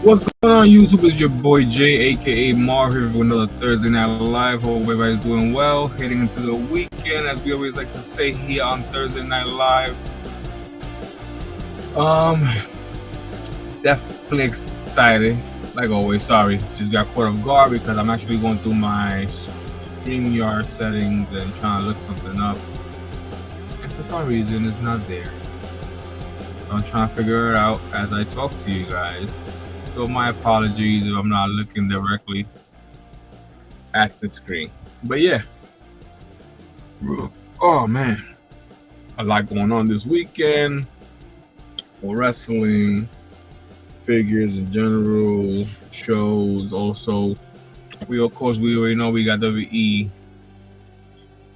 What's going on, YouTube? It's your boy Jay, aka Marv, here with another Thursday Night Live. Hope everybody's doing well. Heading into the weekend, as we always like to say here on Thursday Night Live. Um, Definitely excited. Like always, sorry, just got caught off guard because I'm actually going through my StreamYard settings and trying to look something up, and for some reason it's not there. So I'm trying to figure it out as I talk to you guys. So my apologies if I'm not looking directly at the screen. But yeah, oh man, a lot going on this weekend for wrestling, figures in general, shows. Also, we already know we got WWE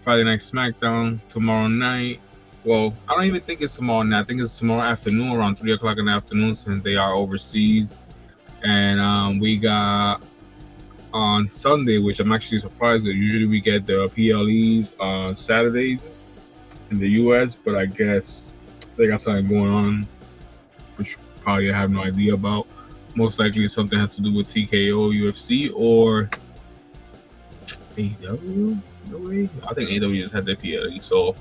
Friday Night SmackDown tomorrow night. Well, I don't even think it's tomorrow night. I think it's tomorrow afternoon around 3 o'clock in the afternoon since they are overseas. And we got on Sunday, which I'm actually surprised that usually we get the PLEs on Saturdays in the US, but I guess they got something going on, which probably I have no idea about. Most likely something has to do with TKO, UFC, or AEW. No way. I think AEW just had their PLE. So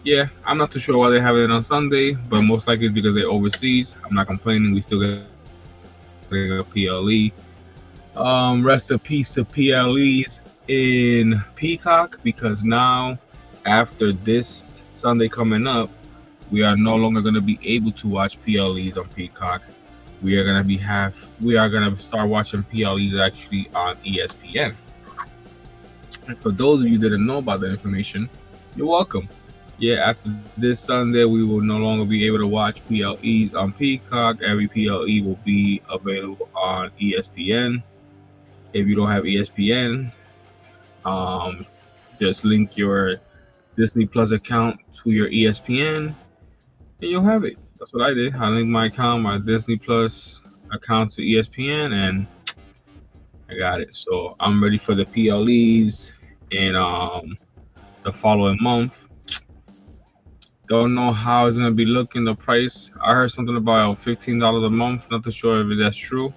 yeah, I'm not too sure why they have it on Sunday, but most likely it's because they're overseas. I'm not complaining. We still get a PLE. Rest in peace to PLEs in Peacock, because now, after this Sunday coming up, we are no longer going to be able to watch PLEs on Peacock. We are going to start watching PLEs actually on ESPN. And for those of you that didn't know about the information, you're welcome. Yeah, after this Sunday, we will no longer be able to watch PLEs on Peacock. Every PLE will be available on ESPN. If you don't have ESPN, just link your Disney Plus account to your ESPN, and you'll have it. That's what I did. I linked my Disney Plus account to ESPN, and I got it. So I'm ready for the PLEs in the following month. Don't know how it's gonna be looking. The price, I heard something about $15 a month. Not too sure if that's true.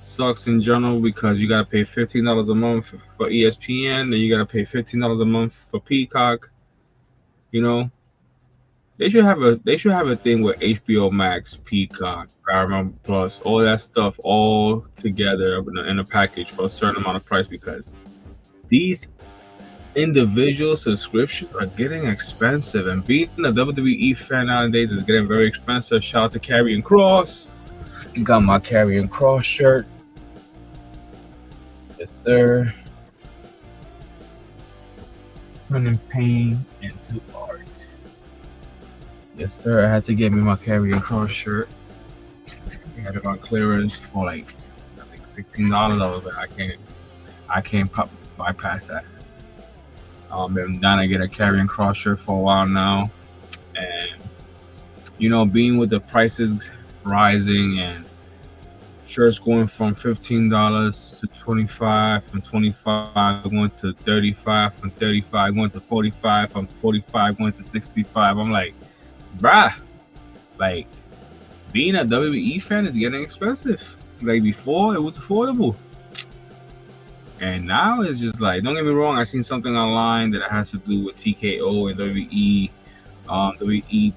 Sucks in general because you gotta pay $15 a month for ESPN, and you gotta pay $15 a month for Peacock. You know, they should have a thing with HBO Max, Peacock, Paramount Plus, all that stuff all together in a package for a certain amount of price, because these individual subscriptions are getting expensive, and being a WWE fan nowadays is getting very expensive. Shout out to Karrion Kross. Got my Karrion Kross shirt. Yes, sir. Turning pain into art. Yes, sir. I had to get me my Karrion Kross shirt. I had it on clearance for like, I think $16. I was like, I can't bypass that. Been dying to get a Karrion Kross shirt for a while now, and being with the prices rising and shirts going from $15 to $25, from $25 going to $35, from $35 going to $45, from $45 going to $65. I'm like, bruh, like, being a WWE fan is getting expensive. Like, before it was affordable, and now it's just like, don't get me wrong, I've seen something online that has to do with TKO and WWE. WWE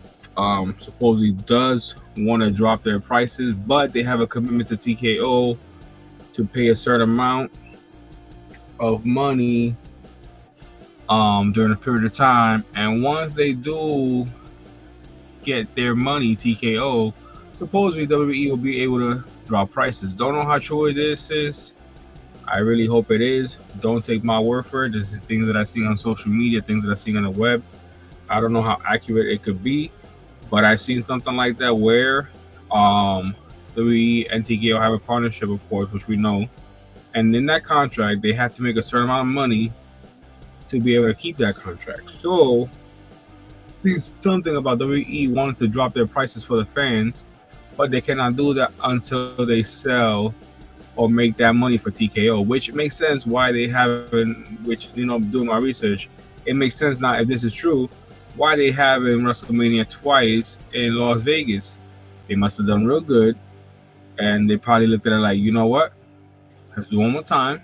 supposedly does want to drop their prices, but they have a commitment to TKO to pay a certain amount of money during a period of time. And once they do get their money, TKO, supposedly WWE will be able to drop prices. Don't know how true it is, sis. I really hope it is. Don't take my word for it. This is things that I see on social media, things that I see on the web. I don't know how accurate it could be, but I've seen something like that where WWE and TKO have a partnership, of course, which we know. And in that contract, they have to make a certain amount of money to be able to keep that contract. So, seeing something about WWE wanting to drop their prices for the fans, but they cannot do that until they sell or make that money for TKO, which makes sense why they haven't, doing my research, it makes sense now, if this is true, why they haven't WrestleMania twice in Las Vegas. They must have done real good, and they probably looked at it like, you know what, let's do one more time,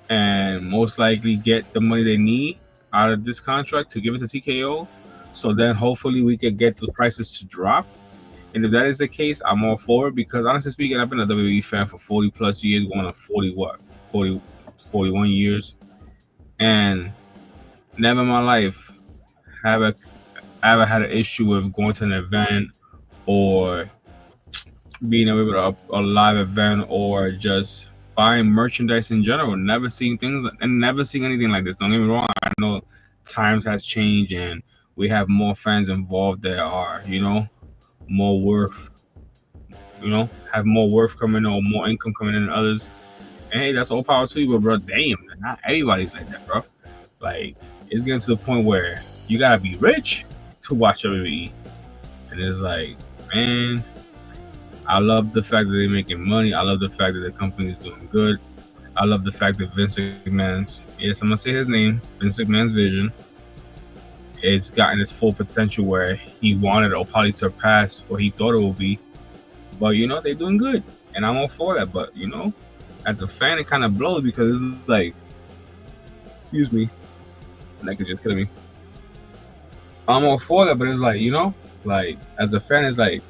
and most likely get the money they need out of this contract to give it to TKO. So then hopefully we could get the prices to drop. And if that is the case, I'm all for it because honestly speaking, I've been a WWE fan for 40 plus years, going on 40 what, 40, 41 years, and never in my life have I ever had an issue with going to an event or being able to a live event or just buying merchandise in general. Never seeing things and never seeing anything like this. Don't get me wrong. I know times has changed and we have more fans involved that are, more worth, have more worth coming in or more income coming in than others. And hey, that's all power to you, but bro, damn, not everybody's like that, bro. Like, it's getting to the point where you gotta be rich to watch WWE. And it's like, man, I love the fact that they're making money. I love the fact that the company is doing good. I love the fact that Vince McMahon's, yes, I'm gonna say his name, Vince McMahon's vision, it's gotten its full potential where he wanted or probably surpass what he thought it would be. But they're doing good, and I'm all for that. But as a fan, it kind of blows because it's like, excuse me, neck is just killing me. I'm all for that, but it's like, like as a fan, it's like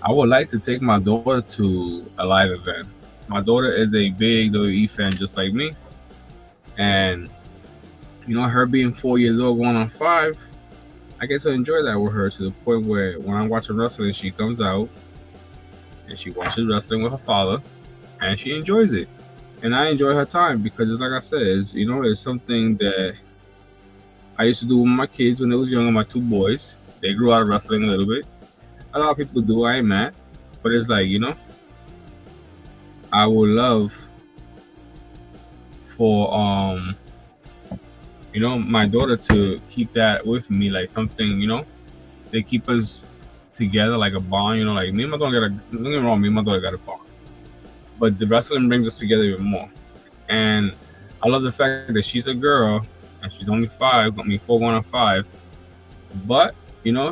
I would like to take my daughter to a live event. My daughter is a big WWE fan just like me, and her being 4 years old, going on 5, I get to enjoy that with her to the point where when I'm watching wrestling, she comes out and she watches wrestling with her father, and she enjoys it, and I enjoy her time because it's like I said, it's something that I used to do with my kids when they was younger. My 2 boys, they grew out of wrestling a little bit. A lot of people do. I ain't mad, but it's like I would love for my daughter to keep that with me, like something they keep us together like a bond. Like me and my daughter don't get me wrong, me and my daughter got a bond, but the wrestling brings us together even more. And I love the fact that she's a girl and she's only 5, 4 going on 5, but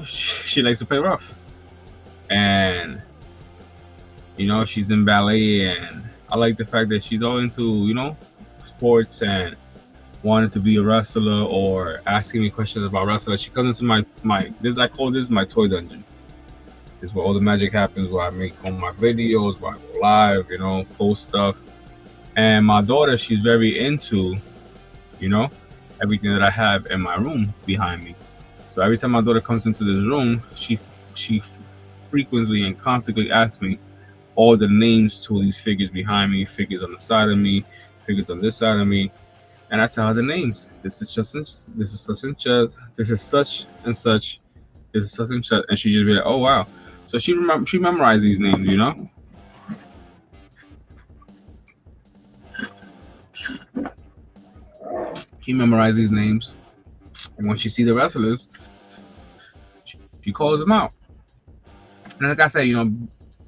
she likes to play rough. And she's in ballet, and I like the fact that she's all into sports and wanting to be a wrestler or asking me questions about wrestling. She comes into I call this my toy dungeon. This is where all the magic happens, where I make all my videos, where I go live, post stuff. And my daughter, she's very into everything that I have in my room behind me. So every time my daughter comes into this room, she frequently and constantly asks me all the names to these figures behind me, figures on the side of me, figures on this side of me, and I tell her the names. This is such and such, this is such and such, this is such and such, this is such and such, and she just be like, oh wow. So she memorized these names, She memorized these names, and when she see the wrestlers, she calls them out. And like I said,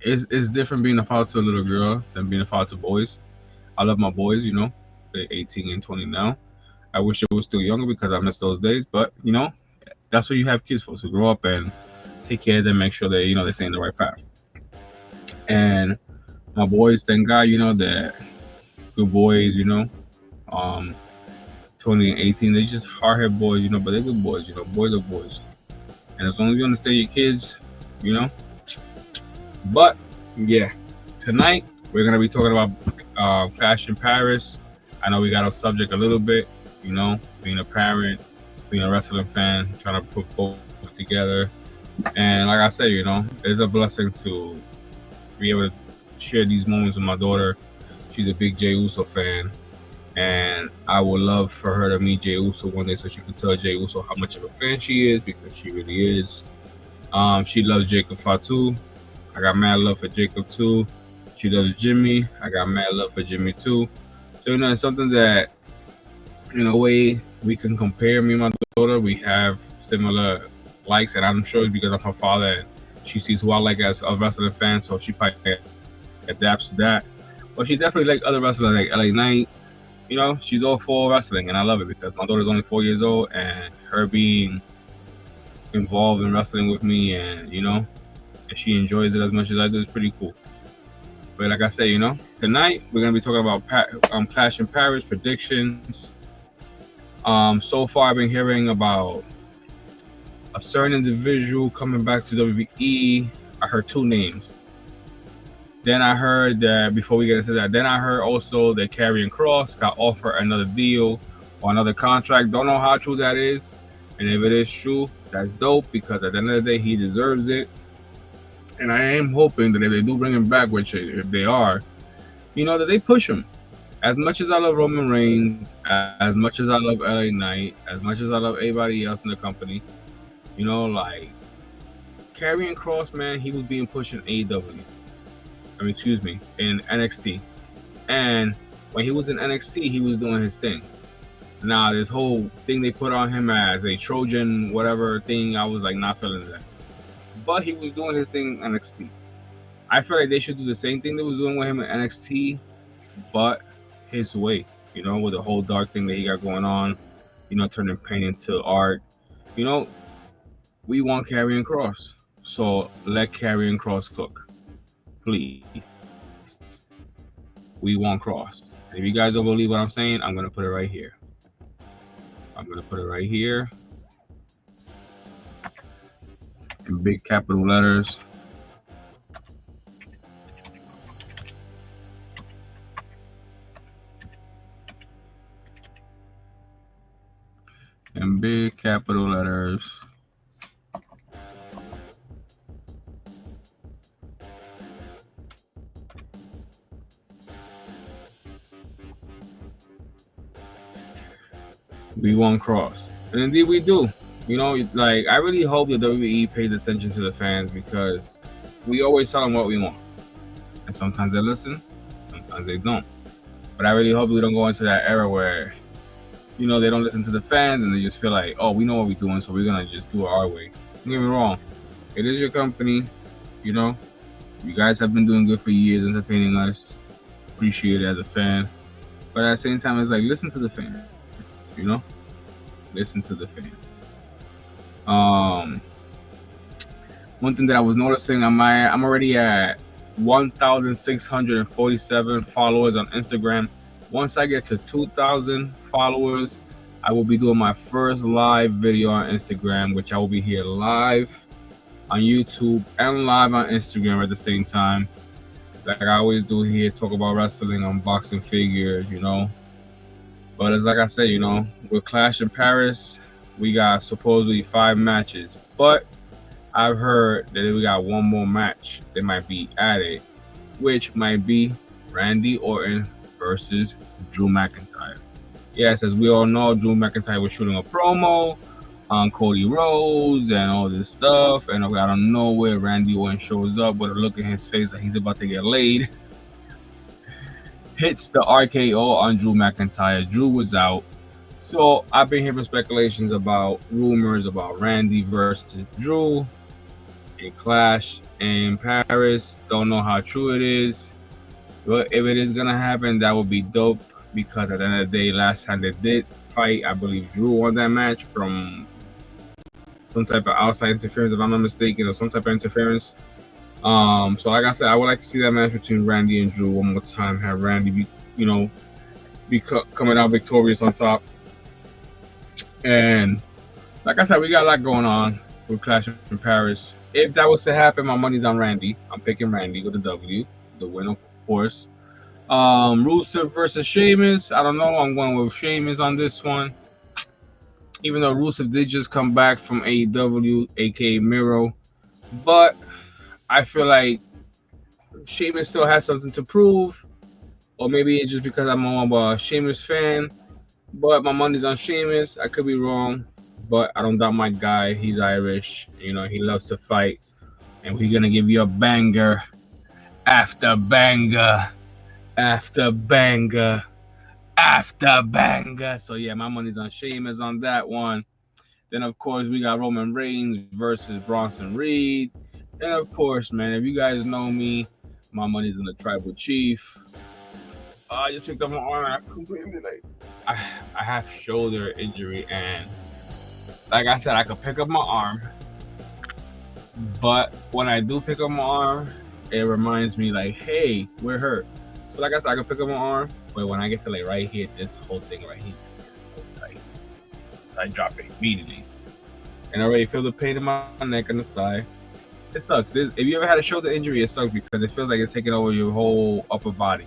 it's different being a father to a little girl than being a father to boys. I love my boys, they're 18 and 20 now. I wish I was still younger because I miss those days, but that's what you have kids for, to grow up and take care of them, make sure they they stay in the right path. And my boys, thank God, they're good boys, 20 and 18, they're just hard-headed boys, but they're good boys, boys are boys. And as long as you understand your kids, But yeah, tonight we're gonna be talking about Fashion Paris. I know we got off subject a little bit, being a parent, being a wrestling fan, trying to put both together. And like I said, it's a blessing to be able to share these moments with my daughter. She's a big Jey Uso fan, and I would love for her to meet Jey Uso one day so she can tell Jey Uso how much of a fan she is, because she really is. She loves Jacob Fatu. I got mad love for Jacob too. She loves Jimmy. I got mad love for Jimmy too. So it's something that, in a way, we can compare. Me and my daughter, we have similar likes, and I'm sure it's because of her father. And she sees who I like as a wrestling fan, so she probably adapts to that. But she definitely like other wrestlers like LA Knight. She's all for wrestling, and I love it because my daughter's only 4 years old, and her being involved in wrestling with me, and and she enjoys it as much as I do, is pretty cool. But like I said, tonight we're gonna be talking about Clash in Paris predictions. So far I've been hearing about a certain individual coming back to WWE. I heard two names. Then I heard that before we get into that, then I heard also that Karrion Kross got offered another deal or another contract. Don't know how true that is. And if it is true, that's dope because at the end of the day, he deserves it. And I am hoping that if they do bring him back, which if they are, that they push him. As much as I love Roman Reigns, as much as I love LA Knight, as much as I love everybody else in the company, like Karrion Kross, man, he was being pushed in AEW. In NXT. And when he was in NXT, he was doing his thing. Now, this whole thing they put on him as a Trojan, whatever thing, I was like not feeling that. But he was doing his thing in NXT. I feel like they should do the same thing they was doing with him in NXT, but his way, with the whole dark thing that he got going on, turning pain into art. We want Karrion Kross. So let Karrion Kross cook. Please. We want Kross. If you guys don't believe what I'm saying, I'm going to put it right here. In big capital letters. In big capital letters. We want Kross. And indeed we do. I really hope the WWE pays attention to the fans because we always tell them what we want. And sometimes they listen, sometimes they don't. But I really hope we don't go into that era where, they don't listen to the fans and they just feel like, oh, we know what we're doing, so we're going to just do it our way. Don't get me wrong. It is your company, You guys have been doing good for years, entertaining us. Appreciate it as a fan. But at the same time, it's like, listen to the fans. Listen to the fans. One thing that I was noticing, I'm already at 1,647 followers on Instagram. Once I get to 2,000 followers, I will be doing my first live video on Instagram, which I will be here live on YouTube and live on Instagram at the same time. Like I always do here, talk about wrestling, unboxing figures, But it's like I said, with Clash in Paris, we got supposedly 5 matches. But I've heard that we got one more match that might be added, which might be Randy Orton versus Drew McIntyre. Yes, as we all know, Drew McIntyre was shooting a promo on Cody Rhodes and all this stuff. And out of nowhere, Randy Orton shows up with a look in his face like he's about to get laid. Hits the RKO on Drew McIntyre. Drew was out. So I've been hearing speculations about rumors about Randy versus Drew, a clash in Paris. Don't know how true it is. But if it is going to happen, that would be dope because at the end of the day, last time they did fight, I believe Drew won that match from some type of outside interference, if I'm not mistaken, or some type of interference. So like I said, I would like to see that match between Randy and Drew one more time. Have Randy be coming out victorious on top. And like I said, we got a lot going on with Clash in Paris. If that was to happen, my money's on Randy. I'm picking Randy with the W, the win, of course. Rusev versus Sheamus. I don't know. I'm going with Sheamus on this one. Even though Rusev did just come back from AEW, aka Miro, but I feel like Sheamus still has something to prove, or maybe it's just because I'm more of a Sheamus fan. But my money's on Sheamus. I could be wrong, but I don't doubt my guy. He's Irish. He loves to fight, and we're gonna give you a banger after banger after banger after banger. So yeah, my money's on Sheamus on that one. Then of course we got Roman Reigns versus Bronson Reed. And of course, man, if you guys know me, my money's in the Tribal Chief. I just picked up my arm. I completely I have shoulder injury, and like I said, I could pick up my arm, but when I do pick up my arm, it reminds me like, hey, we're hurt. So like I said, I can pick up my arm, but when I get to like right here, this whole thing right here just gets so tight. So I drop it immediately, and I already feel the pain in my neck and the side. It sucks. If you ever had a shoulder injury, it sucks because it feels like it's taking over your whole upper body.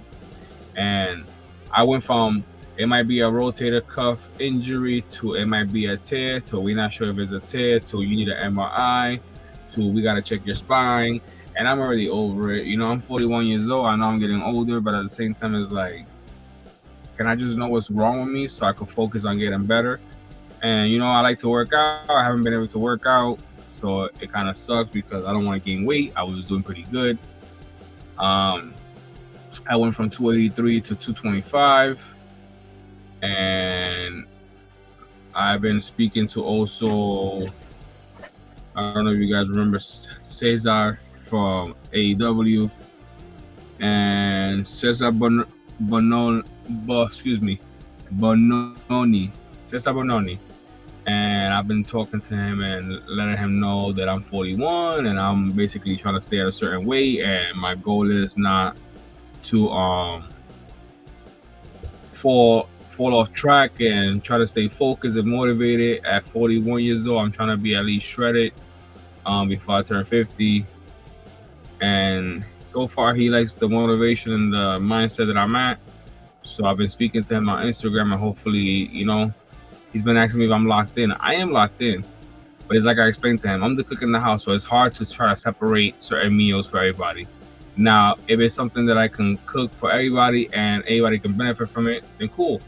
And I went from it might be a rotator cuff injury to it might be a tear to we're not sure if it's a tear to you need an MRI to we gotta check your spine. And I'm already over it. You know, I'm 41 years old. I know I'm getting older, but at the same time, it's like, can I just know what's wrong with me so I can focus on getting better? And you know, I like to work out. I haven't been able to work out, so it kind of sucks because I don't want to gain weight. I was doing pretty good. I went from 283 to 225, and I've been speaking to also, I don't know if you guys remember Cesar from AEW, and Cesar Bononi, Cesar Bononi. And I've been talking to him and letting him know that I'm 41 and I'm basically trying to stay at a certain weight, and my goal is not to fall off track and try to stay focused and motivated. At 41 years old, I'm trying to be at least shredded before I turn 50. And so far, he likes the motivation and the mindset that I'm at. So I've been speaking to him on Instagram, and hopefully, you know, he's been asking me if I'm locked in. I am locked in, but it's like I explained to him, I'm the cook in the house, so it's hard to try to separate certain meals for everybody. Now, if it's something that I can cook for everybody and everybody can benefit from it, then cool.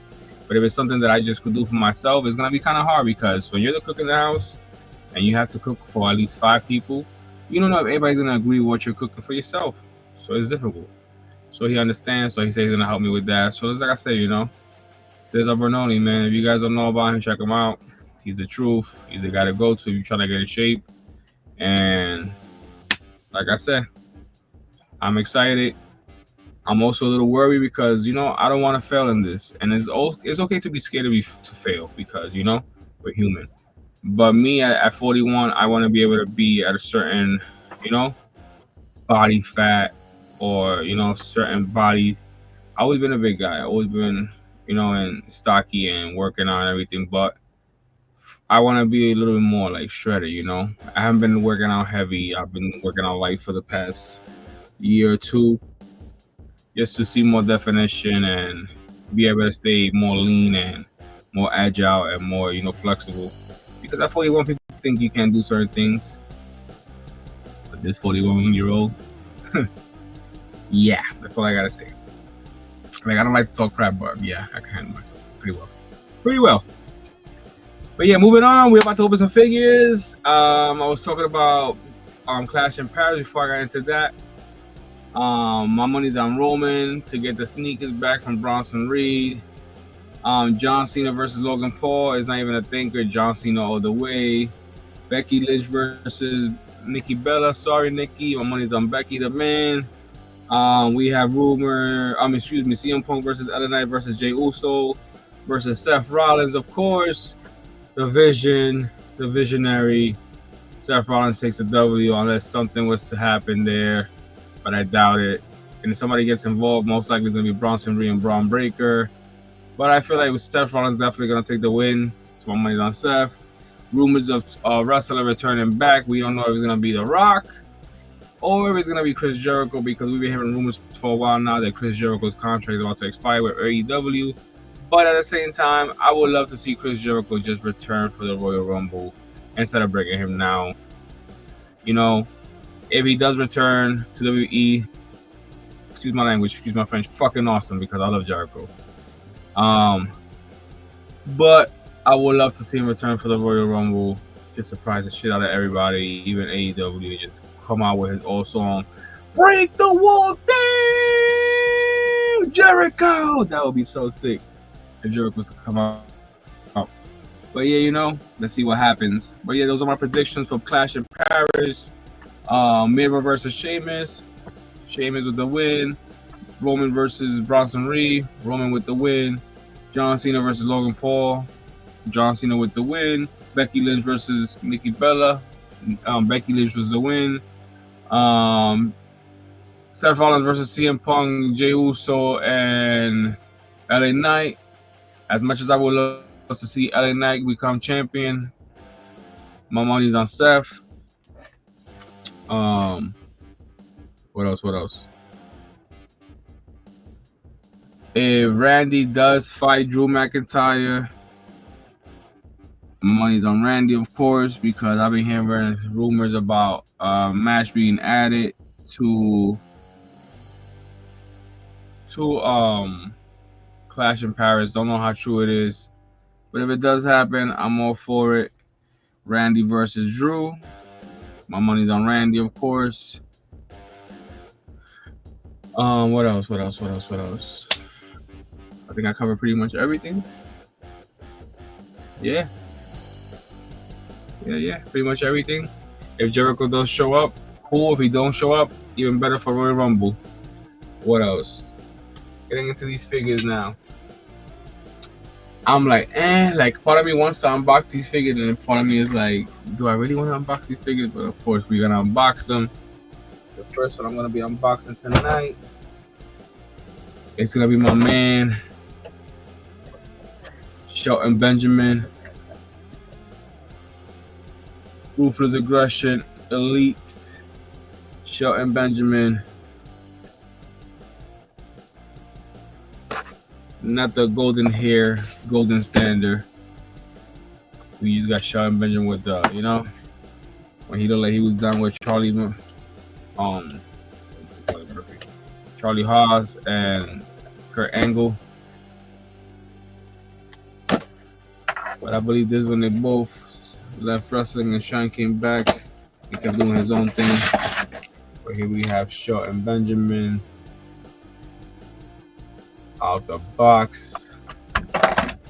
But if it's something that I just could do for myself, it's gonna be kind of hard because when you're the cook in the house and you have to cook for at least 5 people, you don't know if everybody's gonna agree with what you're cooking for yourself. So it's difficult. So he understands. So he said he's gonna help me with that. So it's like I said, you know, Cesar Bernoni, man. If you guys don't know about him, check him out. He's the truth. He's the guy to go to if you're trying to get in shape. And like I said, I'm excited. I'm also a little worried because, you know, I don't want to fail in this. And it's okay to be scared to fail because, you know, we're human. But me at 41, I want to be able to be at a certain, you know, body fat or, you know, certain body. I've always been a big guy. I've always been, you know, and stocky and working on everything. But I want to be a little bit more like shredded, you know. I haven't been working out heavy. I've been working out light for the past year or two just to see more definition and be able to stay more lean and more agile and more, you know, flexible. Because at 41, people think you can't do certain things. But this 41-year-old, yeah, that's all I gotta say. Like, I don't like to talk crap, but yeah, I can handle myself pretty well. But yeah, moving on, we're about to open some figures. I was talking about Clash in Paris before I got into that. My money's on Roman to get the sneakers back from Bronson Reed. John Cena versus Logan Paul is not even a thinker. John Cena all the way. Becky Lynch versus Nikki Bella. Sorry, Nikki. My money's on Becky the man. We have CM Punk versus LA Knight versus Jey Uso versus Seth Rollins, of course. The visionary. Seth Rollins takes a W unless something was to happen there, but I doubt it. And if somebody gets involved, most likely it's going to be Bronson Reed and Braun Breaker. But I feel like with Seth Rollins definitely going to take the win. So my money's on Seth. Rumors of wrestler returning back. We don't know if it's going to be The Rock or if it's going to be Chris Jericho, because we've been hearing rumors for a while now that Chris Jericho's contract is about to expire with AEW. But at the same time, I would love to see Chris Jericho just return for the Royal Rumble instead of bringing him now. You know, if he does return to WWE, excuse my language, excuse my French, fucking awesome, because I love Jericho. But I would love to see him return for the Royal Rumble, just surprise the shit out of everybody, even AEW, just come out with his old song, "Break the Walls Down, Jericho." That would be so sick if Jericho was to come out. But yeah, you know, let's see what happens. But yeah, those are my predictions for Clash in Paris. Miro versus Sheamus. Sheamus with the win. Roman versus Bronson Reed. Roman with the win. John Cena versus Logan Paul. John Cena with the win. Becky Lynch versus Nikki Bella. Becky Lynch was the win. Seth Rollins versus CM Punk, Jey Uso, and LA Knight. As much as I would love to see LA Knight become champion, my money's on Seth. What else? What else? If Randy does fight Drew McIntyre, my money's on Randy, of course, because I've been hearing rumors about a match being added to Clash in Paris. Don't know how true it is, but if it does happen, I'm all for it. Randy versus Drew. My money's on Randy, of course. What else? What else? What else? What else? I think I covered pretty much everything. Yeah. Pretty much everything. If Jericho does show up, cool. If he don't show up, even better for Royal Rumble. What else? Getting into these figures now. I'm like, like part of me wants to unbox these figures, and part of me is like, do I really want to unbox these figures? But of course, we're gonna unbox them. The first one I'm gonna be unboxing tonight, it's gonna be my man Shelton Benjamin, Ruthless Aggression Elite. Shelton Benjamin, not the golden hair, golden standard. We just got Shelton Benjamin with the, when he looked like he was done with Charlie Haas and Kurt Angle. But I believe this is when they both left wrestling and Sean came back. He kept doing his own thing. But here we have Shelton Benjamin out the box.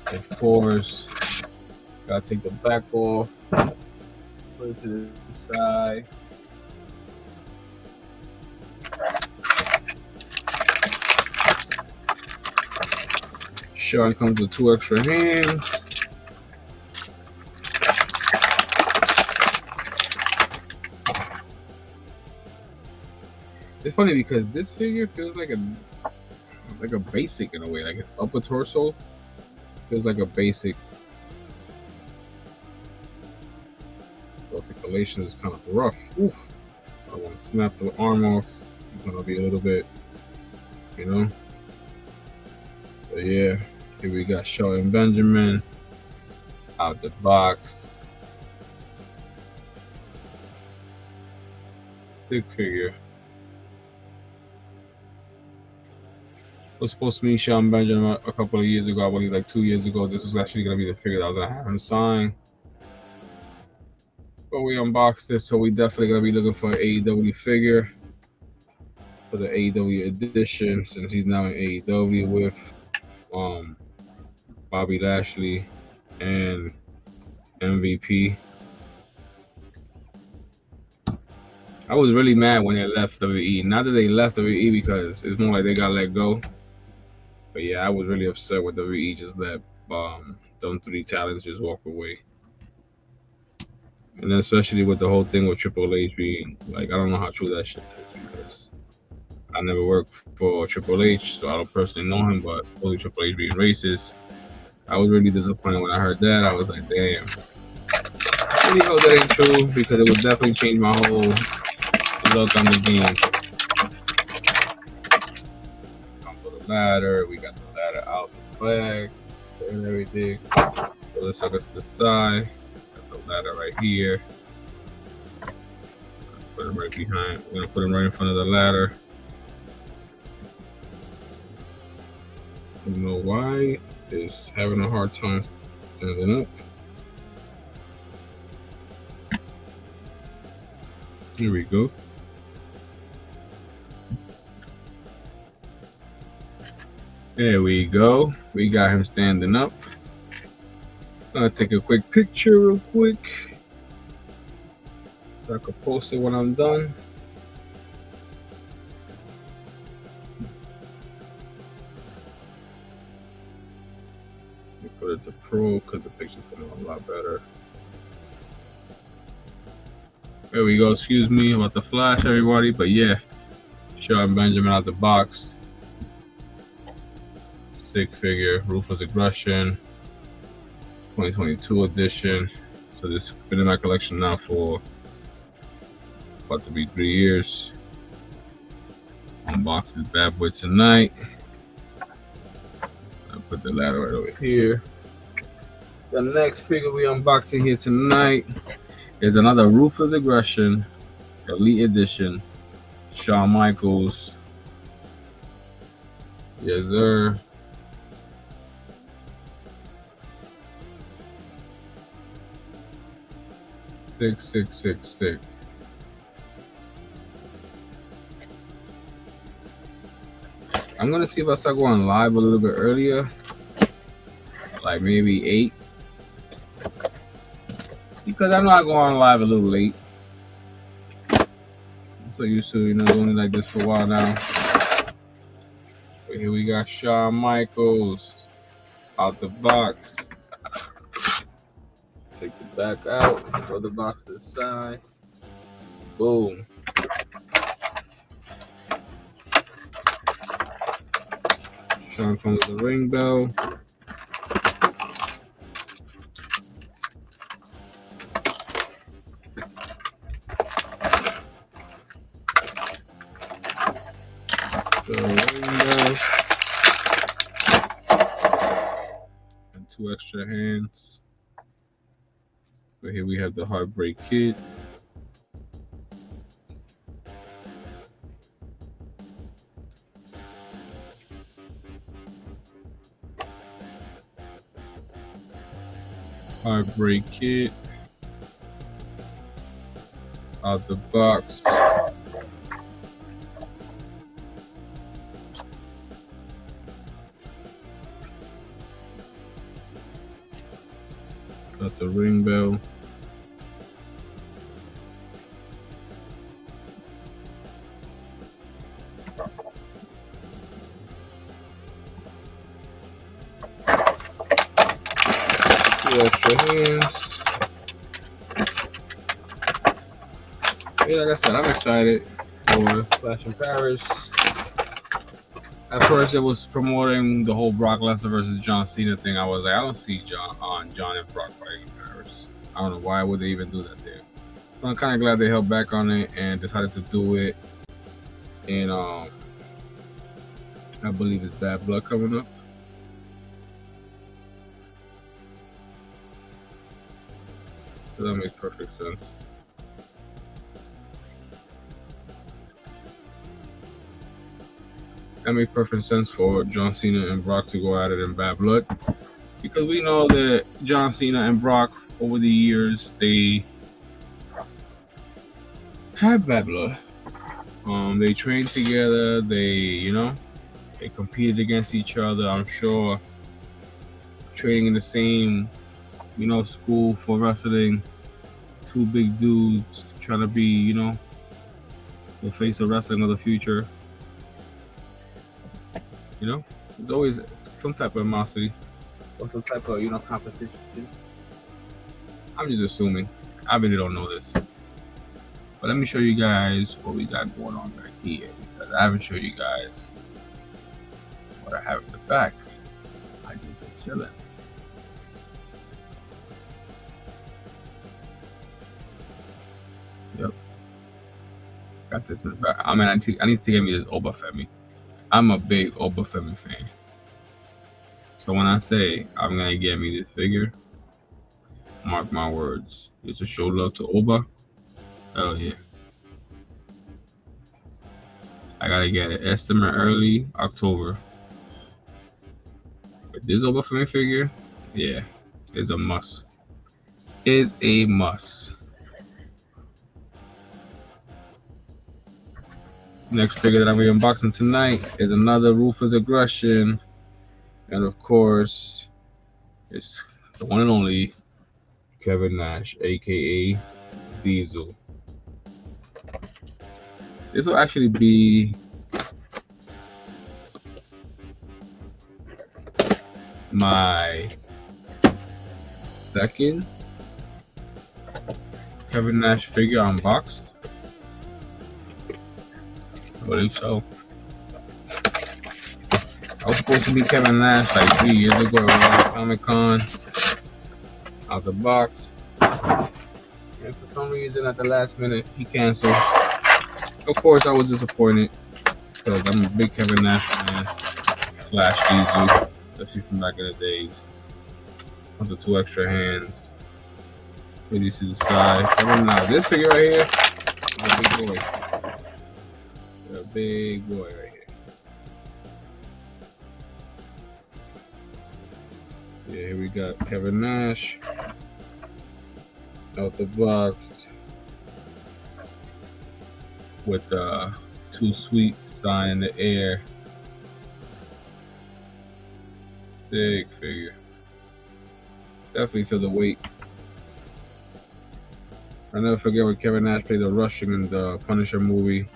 Of course, gotta take the back off, put it to the side. Sean comes with 2 extra hands. It's funny because this figure feels like a basic in a way, like his upper torso feels like a basic. Articulation is kind of rough. Oof. I want to snap the arm off. It's gonna be a little bit, But yeah, here we got Shelton Benjamin out the box. Thick figure. Was supposed to meet Shelton Benjamin a couple of years ago, I believe like 2 years ago. This was actually going to be the figure that I was going to have him sign. But we unboxed this, so we definitely going to be looking for an AEW figure for the AEW edition, since he's now in AEW with Bobby Lashley and MVP. I was really mad when they left WWE. Not that they left WWE, because it's more like they got let go. But yeah, I was really upset with WWE just let them 3 talents just walk away. And then especially with the whole thing with Triple H being like, I don't know how true that shit is, because I never worked for Triple H, so I don't personally know him, but only Triple H being racist. I was really disappointed when I heard that. I was like, damn. I really hope that ain't true, because it would definitely change my whole look on the game. Ladder, we got the ladder out the flag and everything. So let's set us to the side. Got the ladder right here. Put it right behind. We're gonna put him right in front of the ladder. I don't know why it's having a hard time standing up. Here we go. There we go. We got him standing up. I'm gonna take a quick picture real quick so I can post it when I'm done. Let me put it to Pro because the picture's coming a lot better. There we go. Excuse me about the flash, everybody. But yeah, Sean Benjamin out the box. Stick figure, Ruthless Aggression, 2022 edition. So this has been in my collection now for about to be 3 years. Unbox this bad boy tonight. I'll put the ladder right over here. The next figure we unboxing here tonight is another Ruthless Aggression Elite Edition, Shawn Michaels. Yes, sir. $6,666. I'm gonna see if I start going live a little bit earlier, like maybe 8, because I'm not going live a little late. I'm so used to, doing it like this for a while now. But here we got Shawn Michaels out the box. Take the back out, throw the box to the side. Boom. Shawn comes with the ring bell. The ring bell. And 2 extra hands. But here we have the Heartbreak Kid. Heartbreak Kid out the box. Got the ring bell. Extra hands. Yeah, like I said, I'm excited for Flash in Paris. At first, it was promoting the whole Brock Lesnar versus John Cena thing. I was like, I don't see John and Brock fighting in Paris. I don't know why would they even do that there. So I'm kind of glad they held back on it and decided to do it. And I believe it's Bad Blood coming up. So that makes perfect sense. That makes perfect sense for John Cena and Brock to go at it in Bad Blood, because we know that John Cena and Brock over the years they have bad blood. They trained together. They they competed against each other. I'm sure training in the same school for wrestling. 2 big dudes trying to be the face of wrestling of the future. There's always some type of animosity or some type of competition. I'm just assuming. I really don't know this. But let me show you guys what we got going on back here, because I haven't showed you guys what I have in the back. I just been chilling. Yep. Got this in the back. I mean, I need to get me this Obafemi. I'm a big Obafemi fan. So when I say I'm gonna get me this figure, mark my words. It's to show love to Oba. Oh yeah. I gotta get it. Estimate early October. But this Obafemi figure, yeah, is a must. Is a must. Next figure that I'm gonna be unboxing tonight is another Ruthless Aggression, and of course, it's the one and only Kevin Nash, aka Diesel. This will actually be my second Kevin Nash figure unboxed. I believe so. I was supposed to be Kevin Nash like 3 years ago at Comic Con, out the box. And for some reason, at the last minute, he canceled. Of course, I was disappointed because I'm a big Kevin Nash fan / Diesel, especially from back in the days. With the 2 extra hands. Maybe this is the side. Kevin Nash. This figure right here is a big boy. A big boy right here. Yeah, here we got Kevin Nash out the box with the 2 sweet sign in the air. Sick figure. Definitely feel the weight. I'll never forget when Kevin Nash played the Russian in the Punisher movie.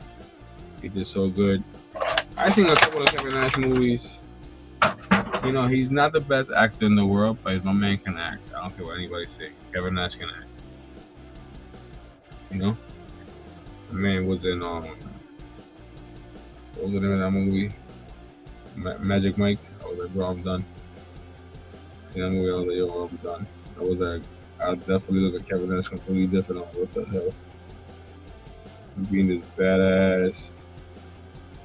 He did so good. I've seen a couple of Kevin Nash movies. You know, he's not the best actor in the world, but my man can act. I don't care what anybody say. Kevin Nash can act. You know? The man was in, what was the name of that movie? Magic Mike. I was like, bro, I'm done. See that movie, I was like, yo, I'm done. I definitely look at Kevin Nash completely different. I'm like, what the hell? Being this badass.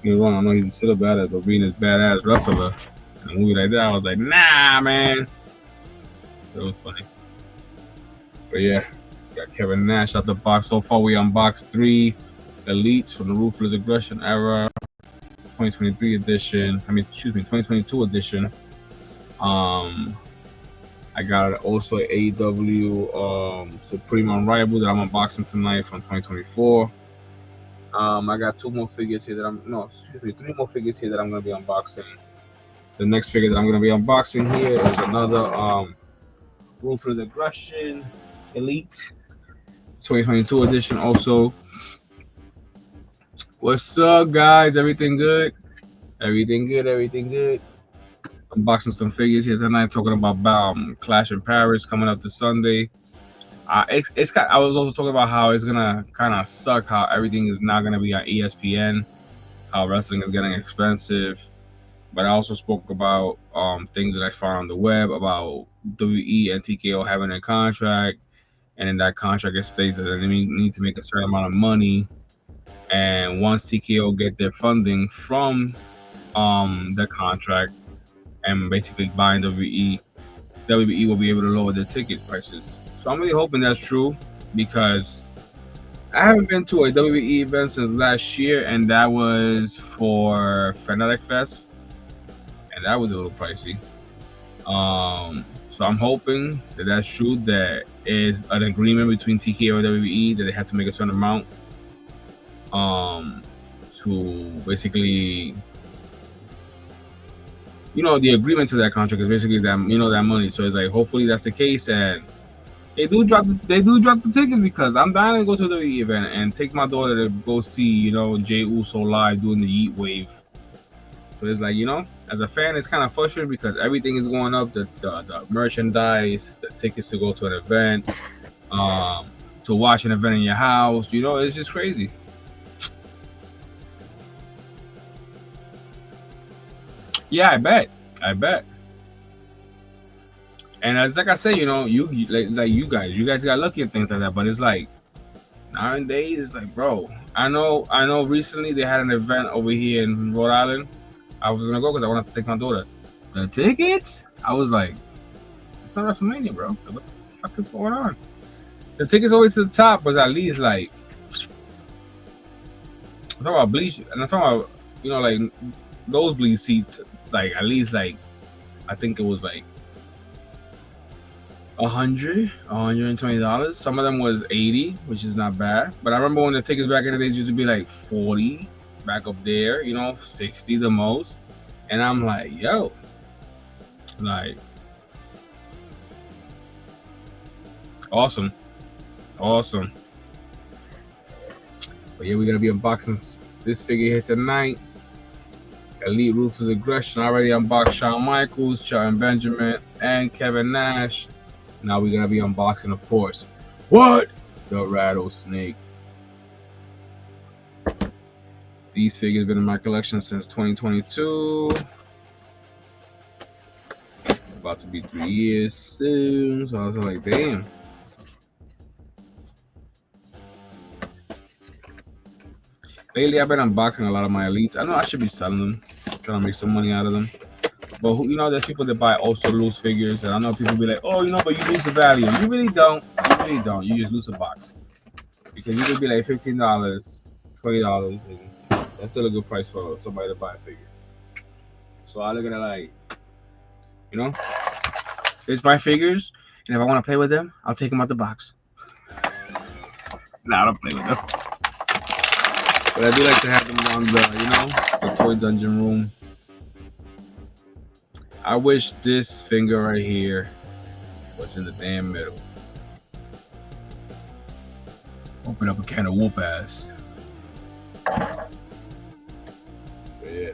You know, I know he's still a badass, but being this badass wrestler in a movie like that, I was like, nah, man. It was funny. But yeah, got Kevin Nash out the box. So far, we unboxed 3 Elites from the Ruthless Aggression era, 2023 edition. 2022 edition. I got also an AEW Supreme Unrivaled that I'm unboxing tonight from 2024. I got 2 more figures here that 3 more figures here that I'm gonna be unboxing. The next figure that I'm gonna be unboxing here is another Ruthless Aggression Elite 2022 edition also. What's up, guys? Everything good? Everything good. Unboxing some figures here tonight, talking about Clash in Paris coming up this Sunday. I was also talking about how it's gonna kind of suck how everything is not gonna be on ESPN, how wrestling is getting expensive. But I also spoke about things that I found on the web about WWE and TKO having a contract, and in that contract it states that they need to make a certain amount of money, and once TKO get their funding from the contract and basically buying WWE will be able to lower their ticket prices. So I'm really hoping that's true, because I haven't been to a WWE event since last year, and that was for Fanatic Fest, and that was a little pricey. So I'm hoping that that's true, that is an agreement between TKO and WWE that they have to make a certain amount to basically, the agreement to that contract is basically that that money. So it's like, hopefully that's the case, and they do drop the tickets, because I'm dying to go to the event and take my daughter to go see Jey Uso live doing the Yeet Wave. So it's like, as a fan, it's kind of frustrating because everything is going up, the merchandise, the tickets to go to an event, to watch an event in your house, it's just crazy. Yeah, I bet. And as like I say, you guys got lucky at things like that. But it's like, nowadays, it's like, bro, I know. Recently they had an event over here in Rhode Island. I was gonna go because I wanted to take my daughter. The tickets, I was like, it's not WrestleMania, bro. What the fuck is going on? The tickets always to the top was at least like, I'm talking about bleach, and I'm talking about like nosebleed seats, like at least like, I think it was like $120. Some of them was $80, which is not bad. But I remember when the tickets back in the days used to be like $40, back up there, $60 the most. And I'm like, yo, like, awesome. But yeah, we're gonna be unboxing this figure here tonight. Elite Ruthless Aggression. I already unboxed Shawn Michaels, Shelton Benjamin, and Kevin Nash. Now we're gonna be unboxing, of course, the Rattlesnake. The These figures been in my collection since 2022. About to be 3 years soon. So I was like, damn. Lately, I've been unboxing a lot of my elites. I know I should be selling them, trying to make some money out of them. But you know, there's people that buy also loose figures, and I know people be like, "Oh, you know, but you lose the value." You really don't. You really don't. You just lose a box because you could be like $15, $20, and that's still a good price for somebody to buy a figure. So I look at it like, you know, it's my figures, and if I want to play with them, I'll take them out the box. Nah, I don't play with them. But I do like to have them on the toy dungeon room. I wish this finger right here was in the damn middle. Open up a can of whoop ass. But yeah,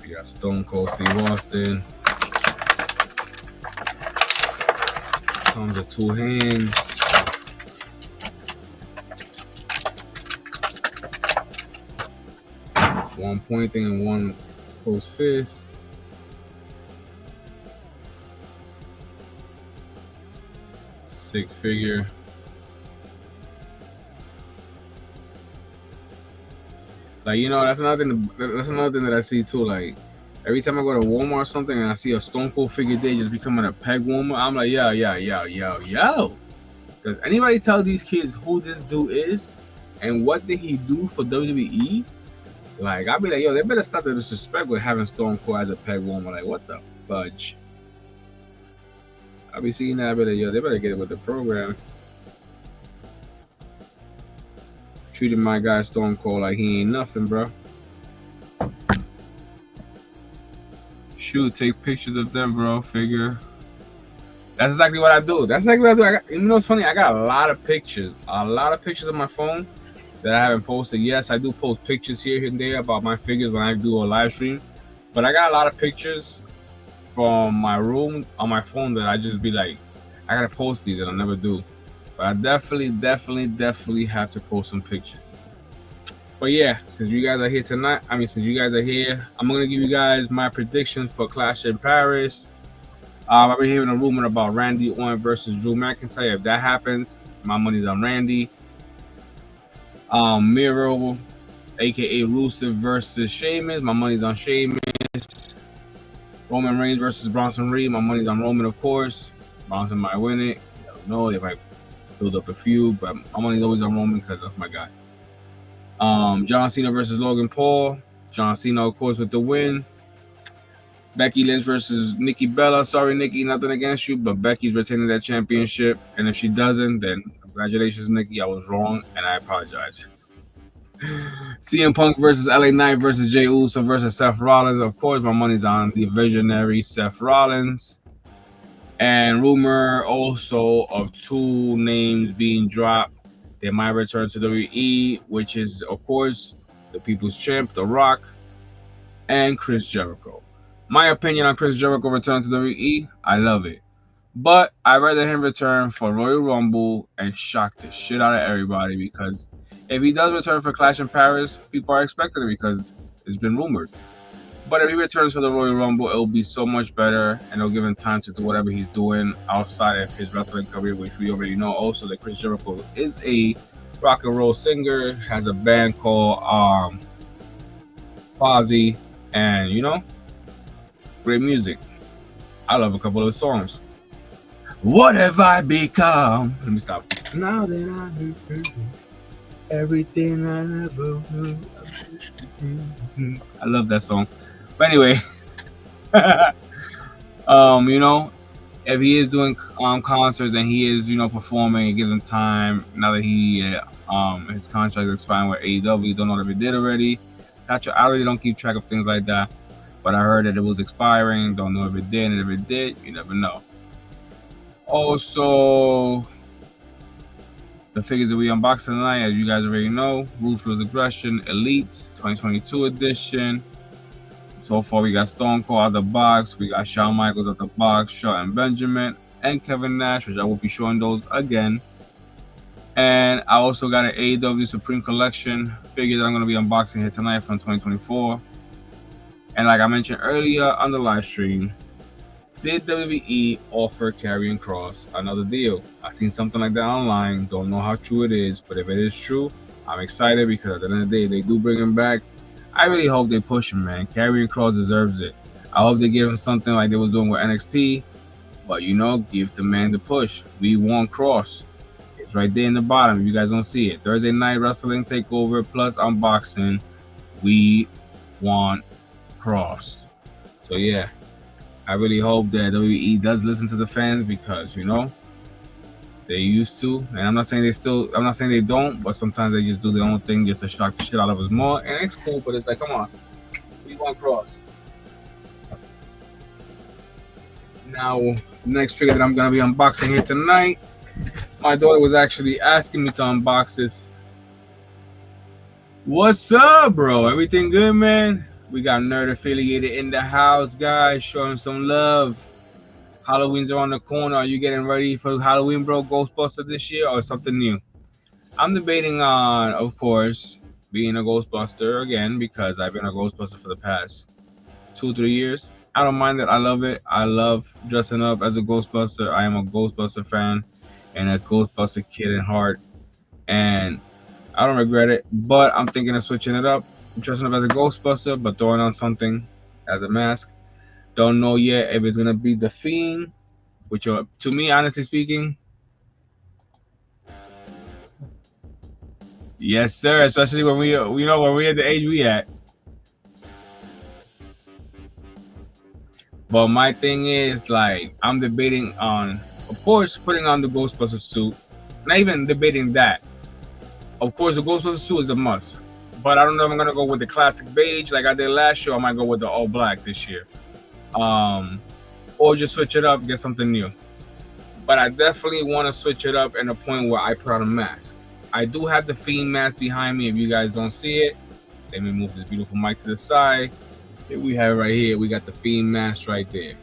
we got Stone Cold Steve Austin. Comes with 2 hands. One pointing and one closed fist. Sick figure. Like, you know, that's another thing that I see too. Like, every time I go to Walmart or something and I see a Stone Cold figure day just becoming a peg warmer, I'm like, yo. Does anybody tell these kids who this dude is and what did he do for WWE? Like, I'll be like, yo, they better stop the disrespect with having Stone Cold as a peg warmer. Like, what the fudge? I'll be seeing that, but yo, they better get it with the program. Treating my guy Stone Cold like he ain't nothing, bro. Shoot, take pictures of them, bro. Figure. That's exactly what I do. You know what's funny? I got a lot of pictures on my phone that I haven't posted. Yes, I do post pictures here and there about my figures when I do a live stream, but I got a lot of pictures from my room on my phone that I just be like, I gotta post these, and I never do. But I definitely have to post some pictures. But yeah, since you guys are here tonight, I'm gonna give you guys my predictions for Clash in Paris. I've been hearing a rumor about Randy Orton versus Drew McIntyre. If that happens, my money's on Randy. Miro, aka Rusev versus Sheamus, my money's on Sheamus. Roman Reigns versus Bronson Reed, my money's on Roman, of course. Bronson might win it. I don't know, they might build up a feud, but my money's always on Roman because that's my guy. John Cena versus Logan Paul. John Cena, of course, with the win. Becky Lynch versus Nikki Bella. Sorry, Nikki, nothing against you, but Becky's retaining that championship. And if she doesn't, then congratulations, Nikki. I was wrong, and I apologize. CM Punk versus LA Knight versus Jey Uso versus Seth Rollins. Of course, my money's on the visionary Seth Rollins. And rumor also of 2 names being dropped. They might return to WWE, which is, of course, the People's Champ, The Rock, and Chris Jericho. My opinion on Chris Jericho returning to WWE, I love it. But I'd rather him return for Royal Rumble and shock the shit out of everybody, because if he does return for Clash in Paris, people are expecting it because it's been rumored. But if he returns for the Royal Rumble, it'll be so much better, and it'll give him time to do whatever he's doing outside of his wrestling career, which we already know. Also, that Chris Jericho is a rock and roll singer, has a band called Fozzy, and great music. I love a couple of his songs. What have I become? Let me stop. Now that I'm everything I ever knew. I love that song. But anyway, if he is doing concerts and he is, performing and giving time, now that his contract is expiring with AEW, don't know if it did already. I really don't keep track of things like that, but I heard that it was expiring. Don't know if it did, and if it did, you never know. Also, the figures that we unboxed tonight, as you guys already know, Ruthless Aggression Elite 2022 edition. So far, we got Stone Cold out of the box. We got Shawn Michaels out the box, Shelton Benjamin, and Kevin Nash, which I will be showing those again. And I also got an AEW Supreme Collection figure that I'm gonna be unboxing here tonight from 2024. And like I mentioned earlier on the live stream, did WWE offer Karrion Kross another deal? I seen something like that online. Don't know how true it is, but if it is true, I'm excited because at the end of the day, they do bring him back. I really hope they push him, man. Karrion Kross deserves it. I hope they give him something like they was doing with NXT, but give the man the push. We want Kross. It's right there in the bottom if you guys don't see it. Thursday night wrestling takeover plus unboxing. We want Kross. So yeah. I really hope that WWE does listen to the fans because they used to, and I'm not saying they don't, but sometimes they just do their own thing just to shock the shit out of us more, and it's cool. But it's like, come on, we want Kross. Now, the next figure that I'm gonna be unboxing here tonight, my daughter was actually asking me to unbox this. What's up, bro? Everything good, man? We got Nerd Affiliated in the house, guys. Showing some love. Halloween's around the corner. Are you getting ready for Halloween, bro? Ghostbuster this year or something new? I'm debating on, of course, being a Ghostbuster again because I've been a Ghostbuster for the past 2-3 years. I don't mind it. I love it. I love dressing up as a Ghostbuster. I am a Ghostbuster fan and a Ghostbuster kid in heart. And I don't regret it, but I'm thinking of switching it up. Dressing up as a Ghostbuster, but throwing on something as a mask. Don't know yet if it's gonna be the Fiend, which to me, honestly speaking, yes, sir. Especially when when we're at the age we at. But my thing is, like, I'm debating on, of course, putting on the Ghostbuster suit. Not even debating that. Of course, the Ghostbuster suit is a must. But I don't know if I'm gonna go with the classic beige like I did last year. I might go with the all black this year. Or just switch it up, get something new. But I definitely want to switch it up in a point where I put on a mask. I do have the Fiend mask behind me. If you guys don't see it, let me move this beautiful mic to the side. Here we have it right here. We got the Fiend mask right there.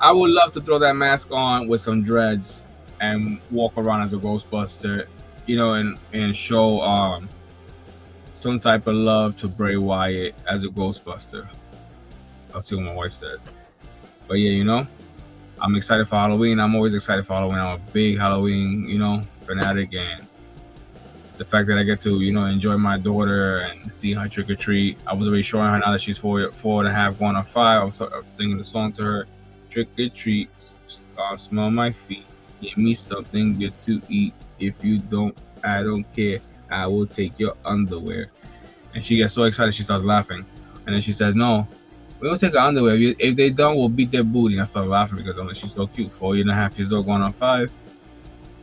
I would love to throw that mask on with some dreads and walk around as a Ghostbuster, and show some type of love to Bray Wyatt as a Ghostbuster. I'll see what my wife says. But yeah, I'm excited for Halloween. I'm always excited for Halloween. I'm a big Halloween, fanatic, and the fact that I get to, enjoy my daughter and see her trick or treat. I was already showing her now that she's 4.5, going on 5. I was singing the song to her. Trick or treat, smell my feet. Give me something good to eat. If you don't, I don't care. I will take your underwear. And she gets so excited she starts laughing. And then she says, no, we don't take her underwear. If they don't, we'll beat their booty. And I started laughing because I'm like, she's so cute. 4.5 years old, going on 5.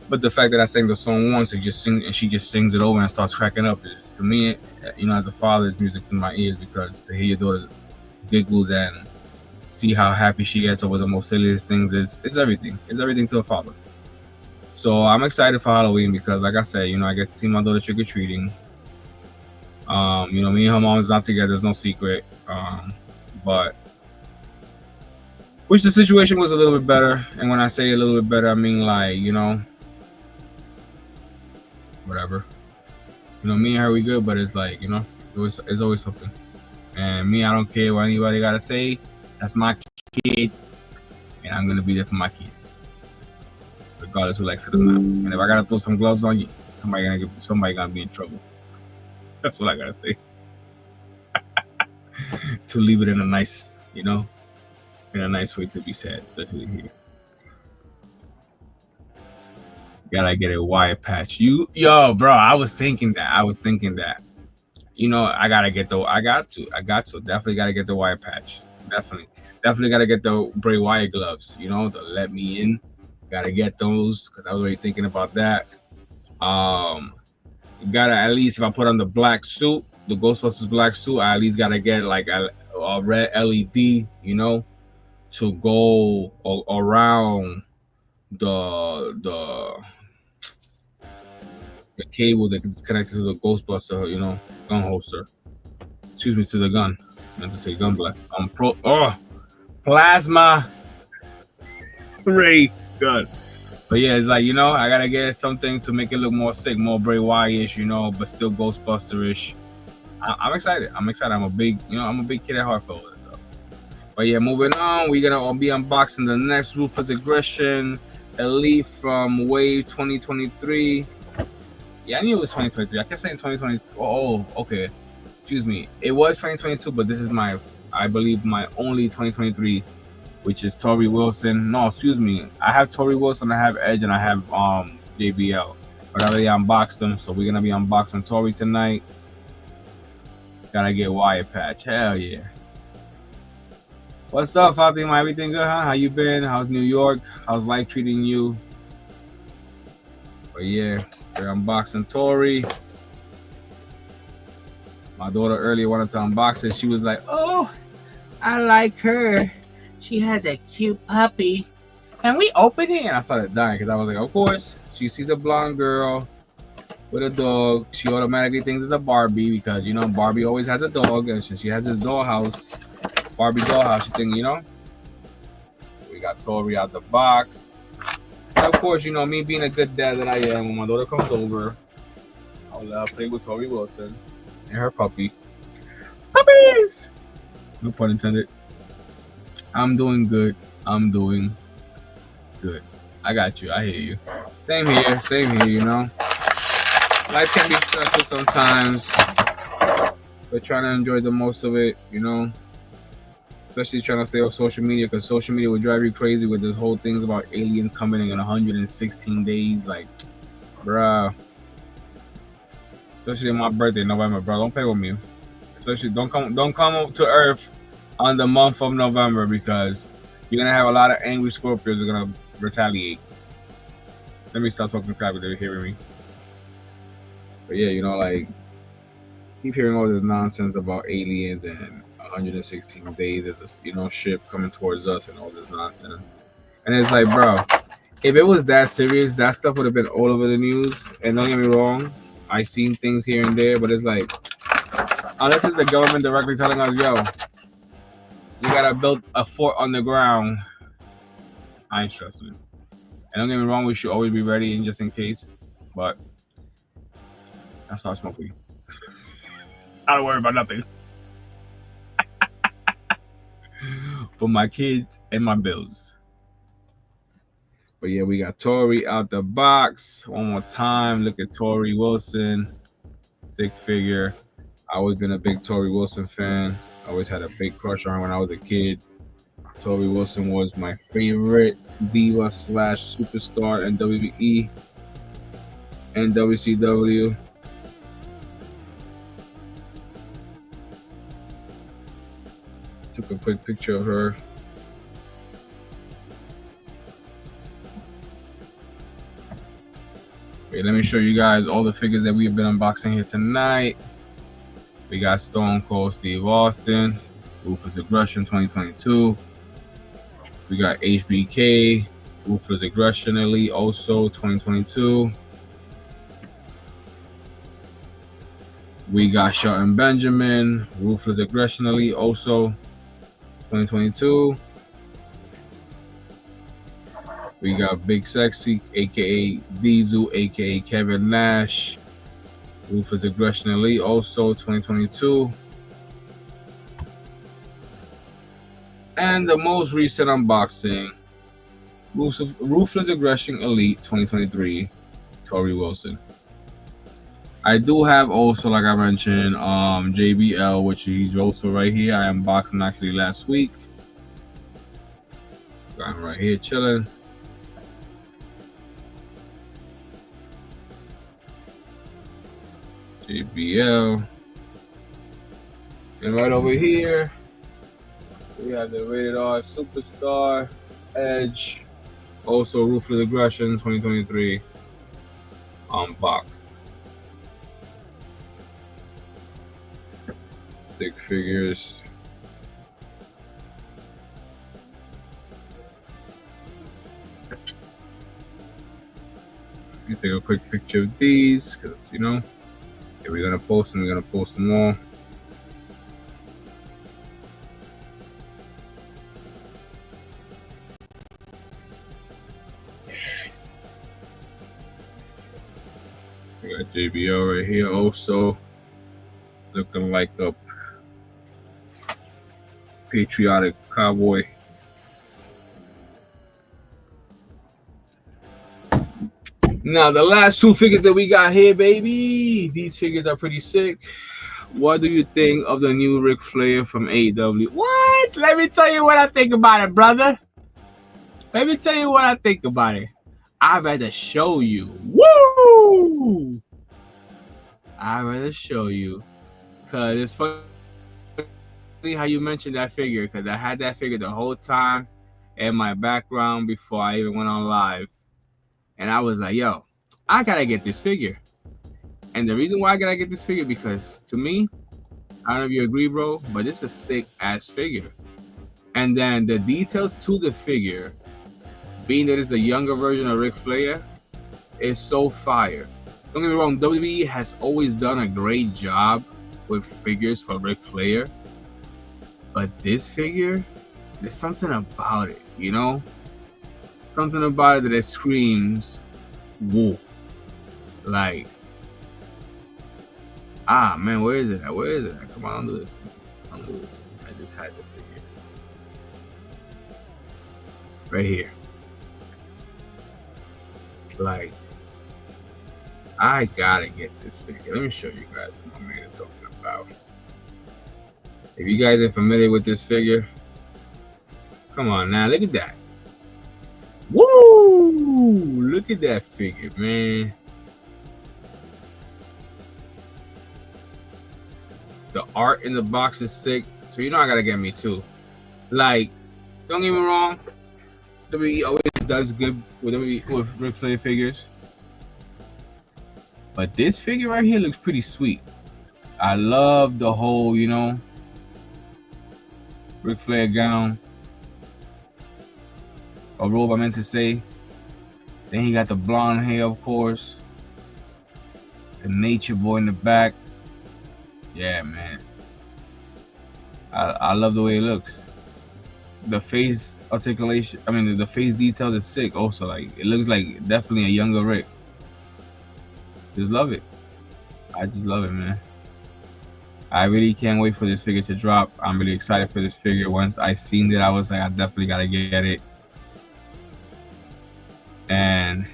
But the fact that I sang the song once and she just sings it over and starts cracking up, to me, as a father, it's music to my ears because to hear your daughter giggles and see how happy she gets over the most silliest things it's everything. It's everything to a father. So I'm excited for Halloween because, like I said, I get to see my daughter trick or treating. Me and her mom is not together. There's no secret. But which the situation was a little bit better. And when I say a little bit better, I mean like, whatever. Me and her, we good, but it's like, it's always something. And me, I don't care what anybody gotta say. That's my kid, and I'm gonna be there for my kid, regardless who likes it or not. And if I gotta throw some gloves on you, somebody gonna be in trouble. That's what I gotta say. To leave it in a nice, in a nice way to be said, especially here. Gotta get a wire patch. Yo, bro, I was thinking that. I got to. Definitely gotta get the wire patch. Definitely gotta get the Bray Wyatt gloves, to let me in. Gotta get those, because I was already thinking about that. Gotta, at least if I put on the black suit, the Ghostbusters black suit, I at least gotta get like a red LED, to go around the cable that is connected to the Ghostbuster, gun holster. Excuse me, to the gun. I meant to say gun blast. Plasma ray gun. But yeah, it's like, I gotta get something to make it look more sick, more Bray Wyatt-ish, but still Ghostbuster-ish. I'm excited. I'm excited. I'm a big kid at heart for all this stuff. But yeah, moving on, we're gonna be unboxing the next Ruthless Aggression Elite from Wave 2023. Yeah, I knew it was 2023. I kept saying 2020. Oh, okay. Excuse me. It was 2022, but this is I believe, my only 2023, which is Tori Wilson. No, excuse me. I have Tori Wilson, I have Edge, and I have JBL. But I already unboxed them, so we're gonna be unboxing Tori tonight. Gotta get Wyatt patch. Hell yeah. What's up, Fatima? Everything good, huh? How you been? How's New York? How's life treating you? But yeah, we're unboxing Tori. My daughter earlier wanted to unbox it. She was like, "Oh, I like her. She has a cute puppy. Can we open it?" And I started dying because I was like, of course. She sees a blonde girl with a dog. She automatically thinks it's a Barbie because, Barbie always has a dog. And since she has this dollhouse, Barbie dollhouse, she thinks, We got Tori out the box. And of course, me being a good dad that I am, when my daughter comes over, I'll let her play with Tori Wilson and her puppy. Puppies! No pun intended. I'm doing good. I'm doing good. I got you. I hear you. Same here, Life can be stressful sometimes, but trying to enjoy the most of it, Especially trying to stay off social media, because social media will drive you crazy with this whole things about aliens coming in 116 days. Like, bruh. Especially my birthday, November, bro. Don't play with me. Especially don't come to Earth on the month of November, because you're gonna have a lot of angry Scorpios who are gonna retaliate. Let me stop talking crap if they're hearing me. But yeah, keep hearing all this nonsense about aliens and 116 days. There's a ship coming towards us and all this nonsense. And it's like, bro, if it was that serious, that stuff would have been all over the news. And don't get me wrong, I seen things here and there, but it's like, unless it's the government directly telling us, yo, you gotta build a fort on the ground, I ain't stressing it. And don't get me wrong, we should always be ready and just in case. But that's how I smoke weed. I don't worry about nothing. For my kids and my bills. But yeah, we got Tori out the box. One more time. Look at Tori Wilson. Sick figure. I always been a big Tori Wilson fan. I always had a big crush on her when I was a kid. Tori Wilson was my favorite diva / superstar in WWE and WCW. Took a quick picture of her. Wait, let me show you guys all the figures that we've been unboxing here tonight. We got Stone Cold Steve Austin, Ruthless Aggression 2022. We got HBK, Ruthless Aggression Elite also 2022. We got Shelton Benjamin, Ruthless Aggression Elite also 2022. We got Big Sexy, aka Diesel, aka Kevin Nash, Ruthless Aggression Elite also 2022. And the most recent unboxing, Ruthless Aggression Elite 2023, Tori Wilson. I do have also, like I mentioned, JBL, which is also right here. I unboxed him actually last week. Got him right here chilling. JBL. And right over here, we have the Rated R Superstar, Edge, also Ruthless Aggression 2023 unboxed. 6 figures. Let me take a quick picture of these, because if we're gonna post them, we're gonna post them all. We got JBL right here also, looking like a patriotic cowboy. Now the last two figures that we got here, baby. These figures are pretty sick. What do you think of the new Ric Flair from AEW? What? Let me tell you what I think about it, brother. Let me tell you what I think about it. I'd rather show you. Woo! I'd rather show you. Cause it's funny how you mentioned that figure. Cause I had that figure the whole time in my background before I even went on live. And I was like, yo, I gotta get this figure. And the reason why I gotta get this figure, because to me, I don't know if you agree, bro, but it's a sick ass figure. And then the details to the figure, being that it's a younger version of Ric Flair, is so fire. Don't get me wrong, WWE has always done a great job with figures for Ric Flair. But this figure, there's something about it, you know? Something about it that screams, woo. Like, ah, man, where is it? Where is it? Come on, do this. I just had the figure. Right here. Like, I gotta get this figure. Let me show you guys what my man is talking about. If you guys are familiar with this figure, come on now, look at that. Woo! Look at that figure, man. The art in the box is sick, so you know I gotta get me too. Like, don't get me wrong, WWE always does good with Ric Flair figures, but this figure right here looks pretty sweet. I love the whole, you know, Ric Flair gown, or robe I meant to say. Then he got the blonde hair, of course. The Nature Boy in the back. Yeah, man. I love the way it looks. The face articulation, I mean, the face details is sick also. Like, it looks like definitely a younger Rick. Just love it. I just love it, man. I really can't wait for this figure to drop. I'm really excited for this figure. Once I seen it, I was like, I definitely gotta get it. And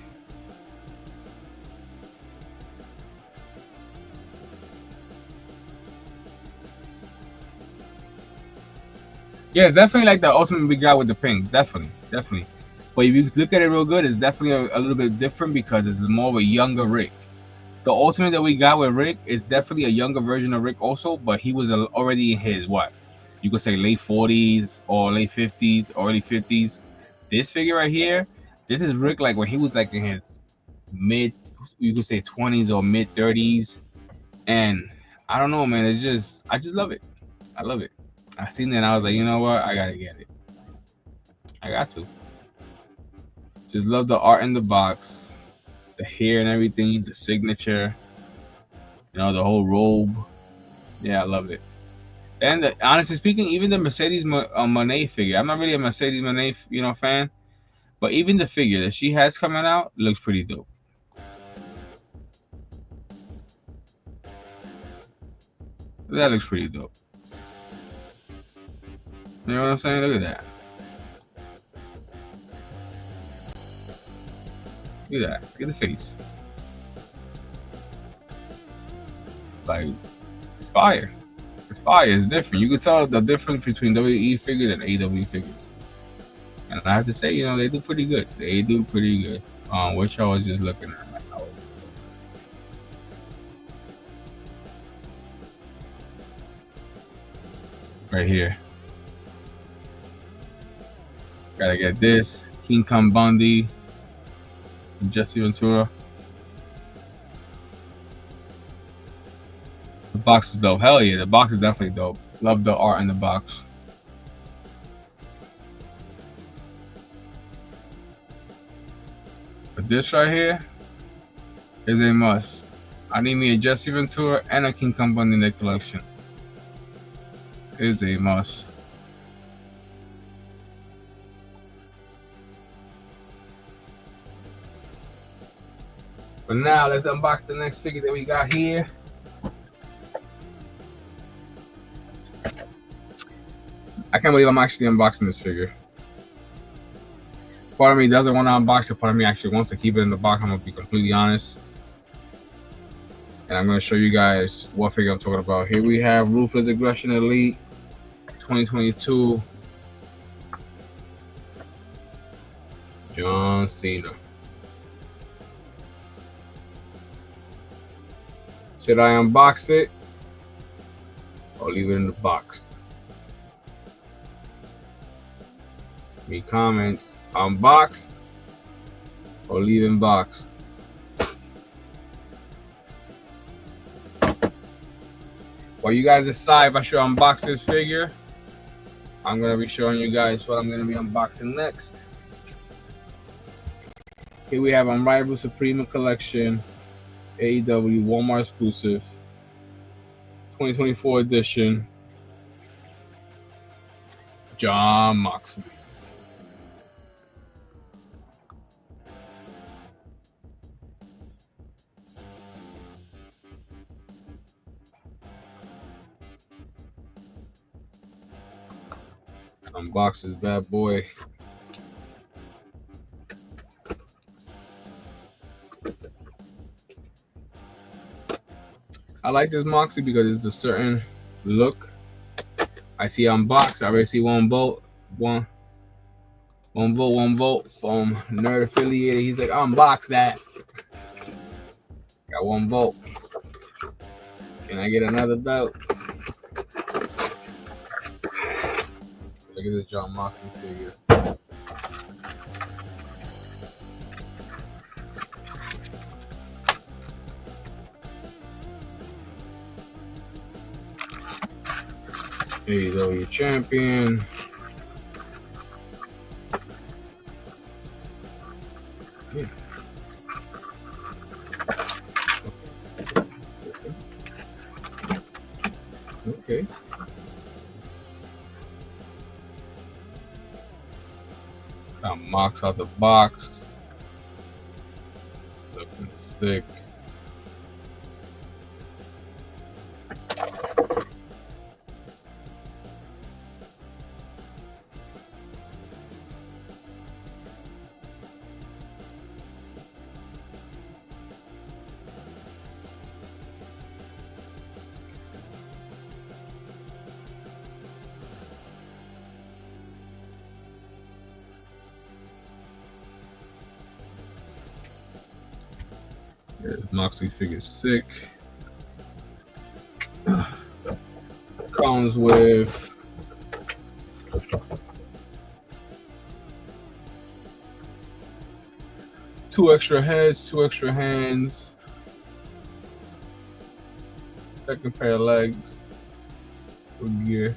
yeah, it's definitely like the ultimate we got with the pink. Definitely. But if you look at it real good, it's definitely a little bit different because it's more of a younger Rick. The ultimate that we got with Rick is definitely a younger version of Rick also, but he was already in his, what? You could say late 40s or late 50s or early 50s. This figure right here, this is Rick like when he was like in his mid, you could say 20s or mid 30s. And I don't know, man. It's just, I just love it. I love it. I seen it and I was like, you know what? I gotta get it. I got to. Just love the art in the box, the hair and everything, the signature, you know, the whole robe. Yeah, I love it. And honestly speaking, even the Mercedes Monet figure, I'm not really a Mercedes Monet, you know, fan, but even the figure that she has coming out looks pretty dope. That looks pretty dope. You know what I'm saying? Look at that. Look at that. Look at the face. Like, it's fire. It's fire. It's different. You can tell the difference between WWE figures and AEW figures. And I have to say, you know, they do pretty good. They do pretty good. Which I was just looking at right now. Right here. Gotta get this. King Kong Bundy. Jesse Ventura. The box is dope. Hell yeah, the box is definitely dope. Love the art in the box. But this right here is a must. I need me a Jesse Ventura and a King Kong Bundy in the collection. It is a must. But now let's unbox the next figure that we got here. I can't believe I'm actually unboxing this figure. Part of me doesn't want to unbox it. Part of me actually wants to keep it in the box. I'm gonna be completely honest. And I'm gonna show you guys what figure I'm talking about. Here we have Ruthless Aggression Elite 2022 John Cena. Should I unbox it or leave it in the box? Me comments, unbox or leave in box. While you guys decide if I should unbox this figure, I'm going to be showing you guys what I'm going to be unboxing next. Here we have Unrivaled Suprema Collection, AEW Walmart exclusive, 2024 edition, John Moxley. Unbox this bad boy. I like this Moxley because it's a certain look. I see unboxed. I already see one vote from Nerd Affiliated. He's like, unbox that. Got one vote. Can I get another vote? Look at this John Moxley figure. AEW champion. Yeah. Okay. Got Mox out the box. Looking sick. Moxley figure sick. Comes with two extra heads, two extra hands, second pair of legs for gear.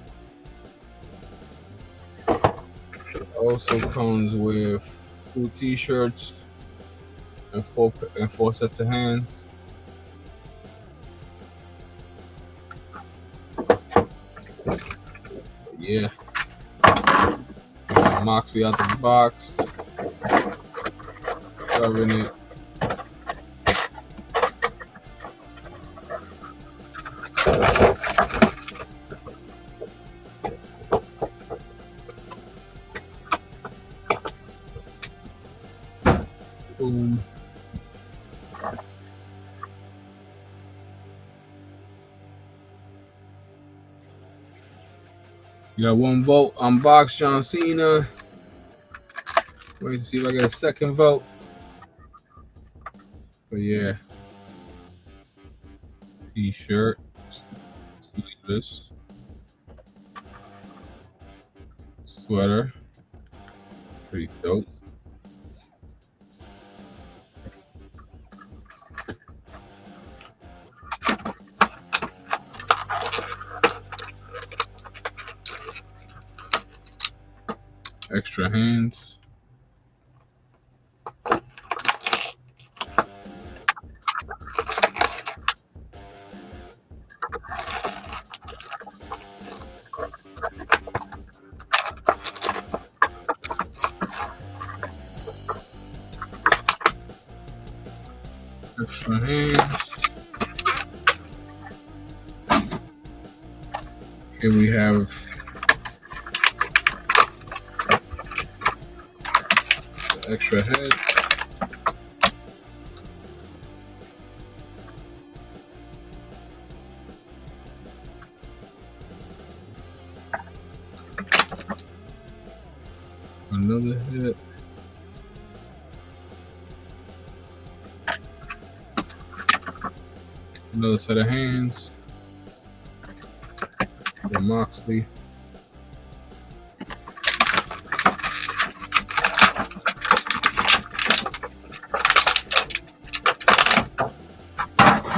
Also comes with two t-shirts and four sets of hands. Yeah. Moxley out the box. Shoving it. Boom. You got one vote. Unbox John Cena. Wait to see if I get a second vote. But yeah. T-shirt. Sleeveless. Sweater. Pretty dope. Extra hands. extra hands. Here we have the extra head. Another head. Another set of hands. The Moxley.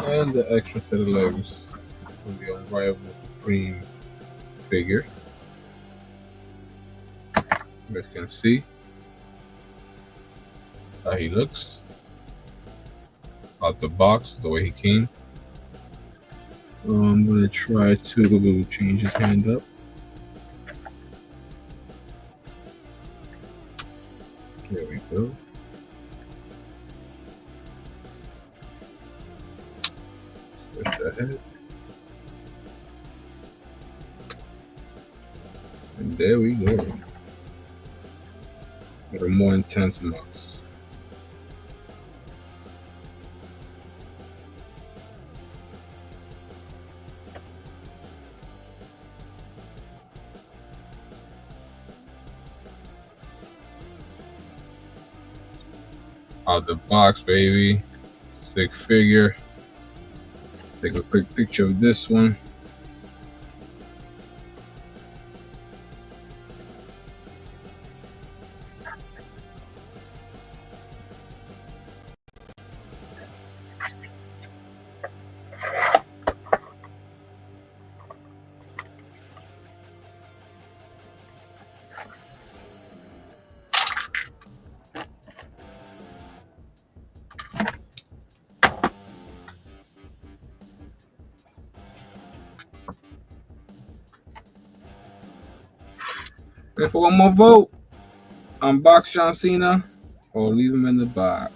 And the extra set of legs from the Unrivaled Supreme figure. You guys can see that's how he looks out the box, the way he came. I'm gonna try to change his hand up. There we go. Switch the head. And there we go. Got a more intense Mox. Out the box, baby. Sick figure. Take a quick picture of this one. And for one more vote, unbox John Cena or leave him in the box.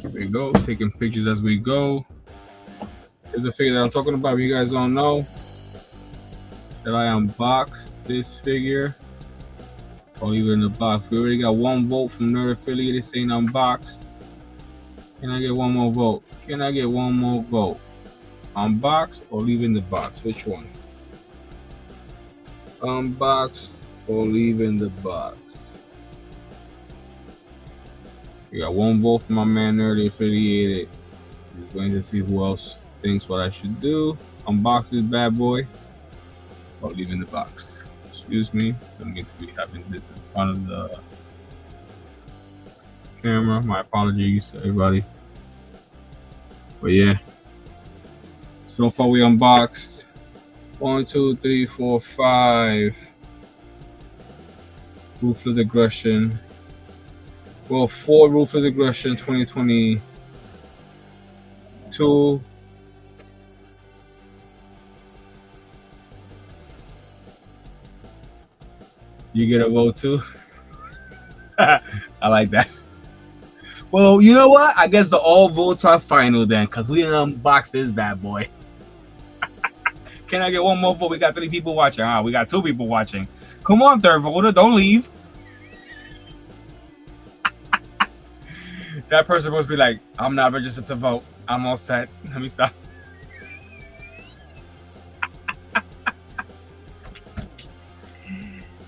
Here we go, taking pictures as we go. Here's a figure that I'm talking about. If you guys don't know that I unboxed this figure or leave it in the box. We already got one vote from Nerd Affiliated saying unboxed. Can I get one more vote? Can I get one more vote? Unbox or leave in the box? Which one? Unbox or leave in the box? We got one vote from my man Nerd Affiliated. Just waiting to see who else thinks what I should do. Unbox this bad boy or leave in the box. Excuse me, don't need to be having this in front of the camera. My apologies to everybody. But yeah, so far we unboxed 1, 2, 3, 4, 5 Ruthless Aggression. Well, 4 Ruthless Aggression 2022. You get a vote too. I like that. Well, you know what? I guess the all votes are final then, because we didn't unbox this bad boy. Can I get one more vote? We got 3 people watching. We got 2 people watching. Come on, third voter, don't leave. That person must be like, I'm not registered to vote. I'm all set. Let me stop.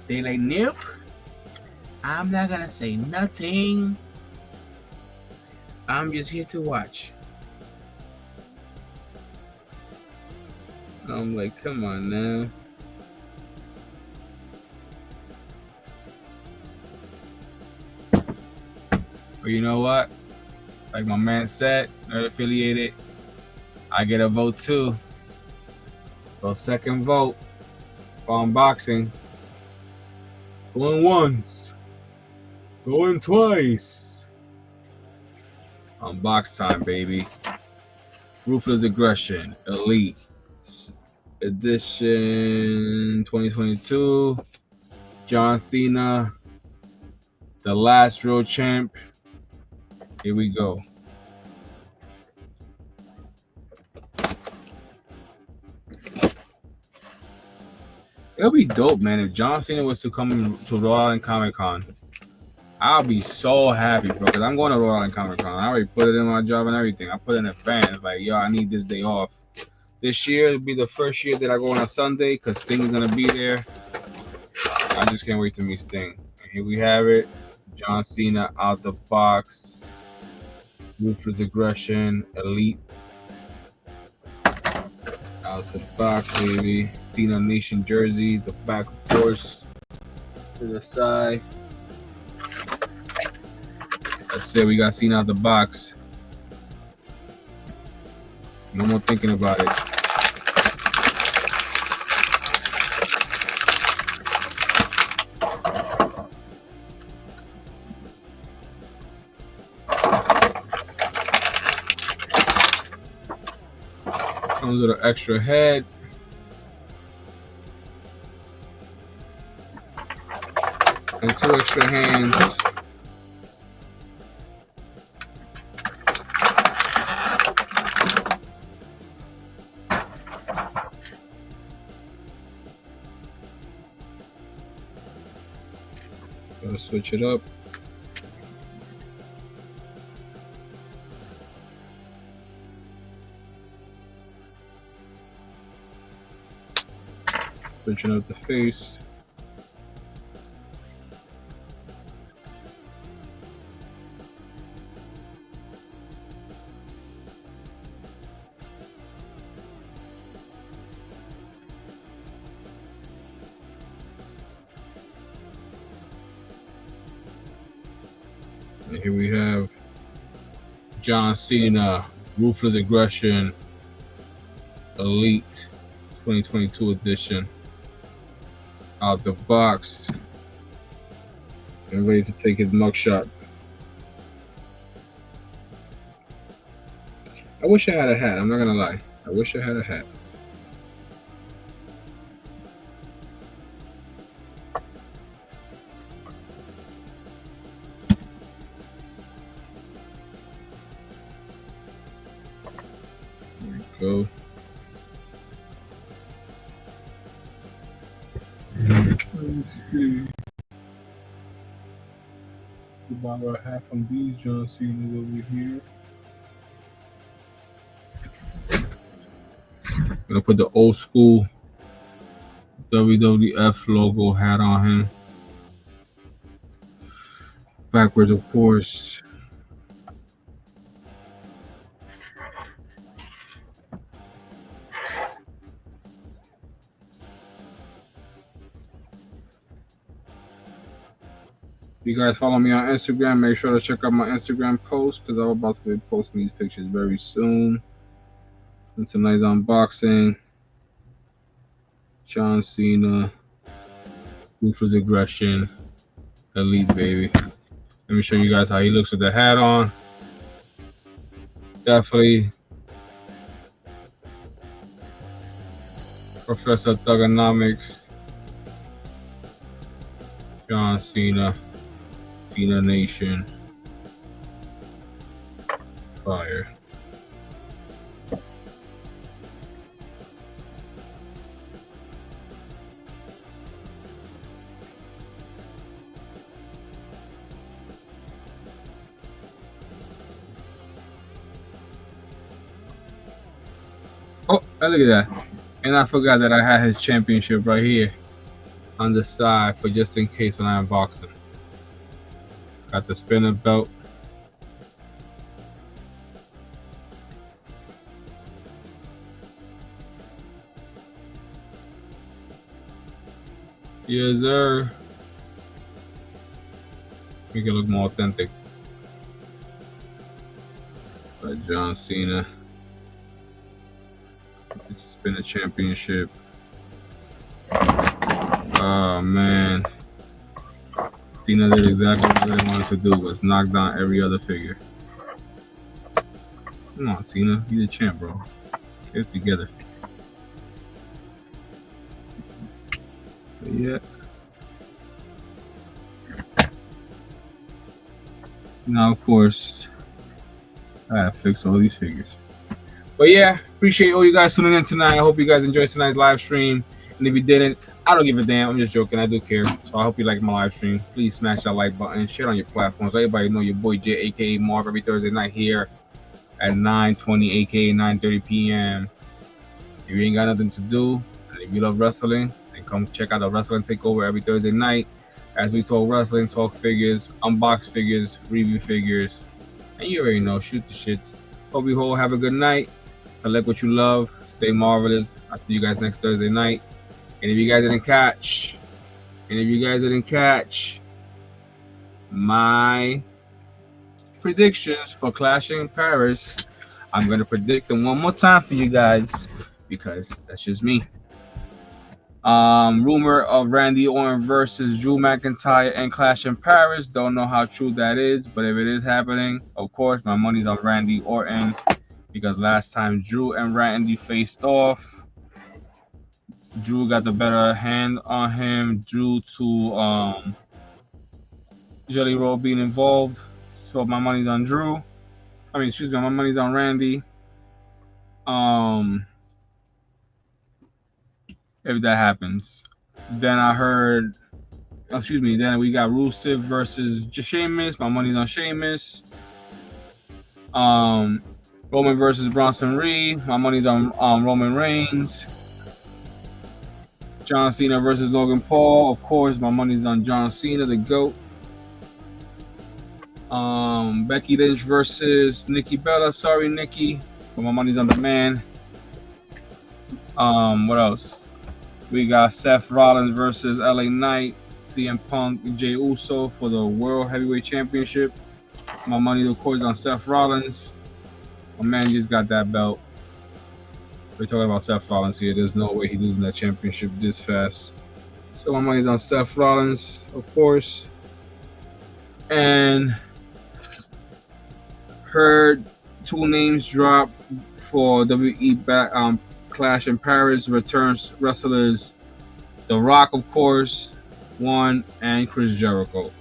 They like, nope. I'm not gonna say nothing. I'm just here to watch. I'm like, come on now. But you know what? Like my man said, Nerd Affiliated, I get a vote too. So second vote for unboxing Going once. Going twice. Unbox time, baby. Ruthless Aggression Elite Edition 2022. John Cena, the last real champ. Here we go. It'll be dope, man. If John Cena was to come to Rhode Island Comic Con, I'll be so happy, bro. Because I'm going to Rhode Island Comic Con. I already put it in my job and everything. I put it in advance. Like, yo, I need this day off. This year will be the first year that I go on a Sunday because Sting is going to be there. I just can't wait to meet Sting. And here we have it. John Cena out the box. Ruthless Aggression Elite. Out the box, baby. Cena Nation jersey. The back, of course. To the side. That's it. We got Cena out the box. No more thinking about it. Comes with an extra head. And 2 extra hands. Gotta switch it up. Switching up the face. And here we have John Cena, Ruthless Aggression Elite 2022 edition. Out the box. And ready to take his mugshot. I wish I had a hat. I'm not gonna lie. I wish I had a hat. There we go. Let's see. About a hat from these John Cena's over here. Gonna put the old school WWF logo hat on him. Backwards, of course. If you guys follow me on Instagram, make sure to check out my Instagram post because I'm about to be posting these pictures very soon. And tonight's unboxing. John Cena, Ruthless Aggression Elite, baby. Let me show you guys how he looks with the hat on. Definitely Professor Thugonomics. John Cena, Cena Nation, fire. Oh, look at that. And I forgot that I had his championship right here on the side for just in case when I unbox him. Got the spinner belt. Yes, sir. Make it look more authentic. By John Cena. Spinner championship. Oh man. Cena did exactly what they wanted to do, was knock down every other figure. Come on, Cena, you the champ, bro. Get it together. But yeah. Now, of course, I gotta fix all these figures. But yeah, appreciate all you guys tuning in tonight. I hope you guys enjoyed tonight's live stream. And if you didn't, I don't give a damn. I'm just joking. I do care. So I hope you like my live stream. Please smash that like button. Share on your platforms. Everybody know your boy J, aka Marv, every Thursday night here at 9:20, aka 9:30 p.m. If you ain't got nothing to do, and if you love wrestling, then come check out the Wrestling Takeover every Thursday night as we talk wrestling, talk figures, unbox figures, review figures, and you already know, shoot the shits. Hope you all have a good night. Collect what you love. Stay marvelous. I'll see you guys next Thursday night. And if you guys didn't catch my predictions for Clash in Paris, I'm going to predict them one more time for you guys because that's just me. Rumor of Randy Orton versus Drew McIntyre and Clash in Paris. Don't know how true that is, but if it is happening, of course, my money's on Randy Orton because last time Drew and Randy faced off, Drew got the better hand on him due to Jelly Roll being involved. So my money's on Drew. My money's on Randy. If that happens. Then then we got Rusev versus Sheamus. My money's on Sheamus. Roman versus Bronson Reed. My money's on Roman Reigns. John Cena versus Logan Paul. Of course, my money's on John Cena, the GOAT. Becky Lynch versus Nikki Bella. Sorry, Nikki. But my money's on the man. What else? We got Seth Rollins versus LA Knight. CM Punk and Jey Uso for the World Heavyweight Championship. My money, of course, on Seth Rollins. My man just got that belt. We're talking about Seth Rollins here. There's no way he's losing that championship this fast. So my money's on Seth Rollins, of course. And heard two names drop for WWE Clash in Paris returns wrestlers. The Rock, of course, one, and Chris Jericho.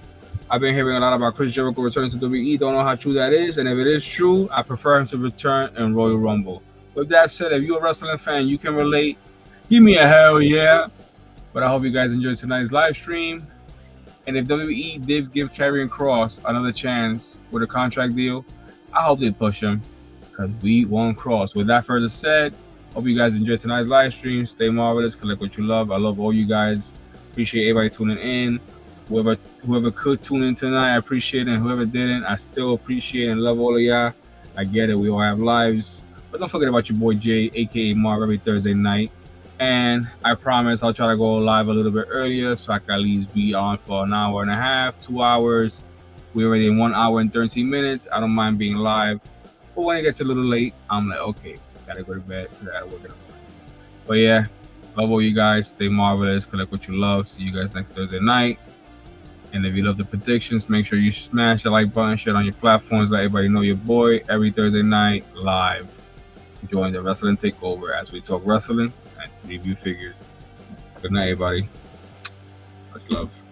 I've been hearing a lot about Chris Jericho returning to WWE. Don't know how true that is. And if it is true, I prefer him to return in Royal Rumble. With that said, if you're a wrestling fan, you can relate. Give me a hell yeah. But I hope you guys enjoyed tonight's live stream. And if WWE did give Karrion Kross another chance with a contract deal, I hope they push him because we want Kross. With that further said, hope you guys enjoyed tonight's live stream. Stay marvelous. Collect what you love. I love all you guys. Appreciate everybody tuning in. Whoever could tune in tonight, I appreciate it. And whoever didn't, I still appreciate and love all of y'all. I get it. We all have lives. But don't forget about your boy Jay, aka Marv, every Thursday night. And I promise I'll try to go live a little bit earlier so I can at least be on for an hour and a half, 2 hours. We're already in 1 hour and 13 minutes. I don't mind being live. But when it gets a little late, I'm like, okay, gotta go to bed. Gotta work it out. But yeah, love all you guys. Stay marvelous. Collect what you love. See you guys next Thursday night. And if you love the predictions, make sure you smash the like button, share it on your platforms, let everybody know your boy every Thursday night live. Join the Wrestling Takeover as we talk wrestling and review figures. Good night, everybody. Much love.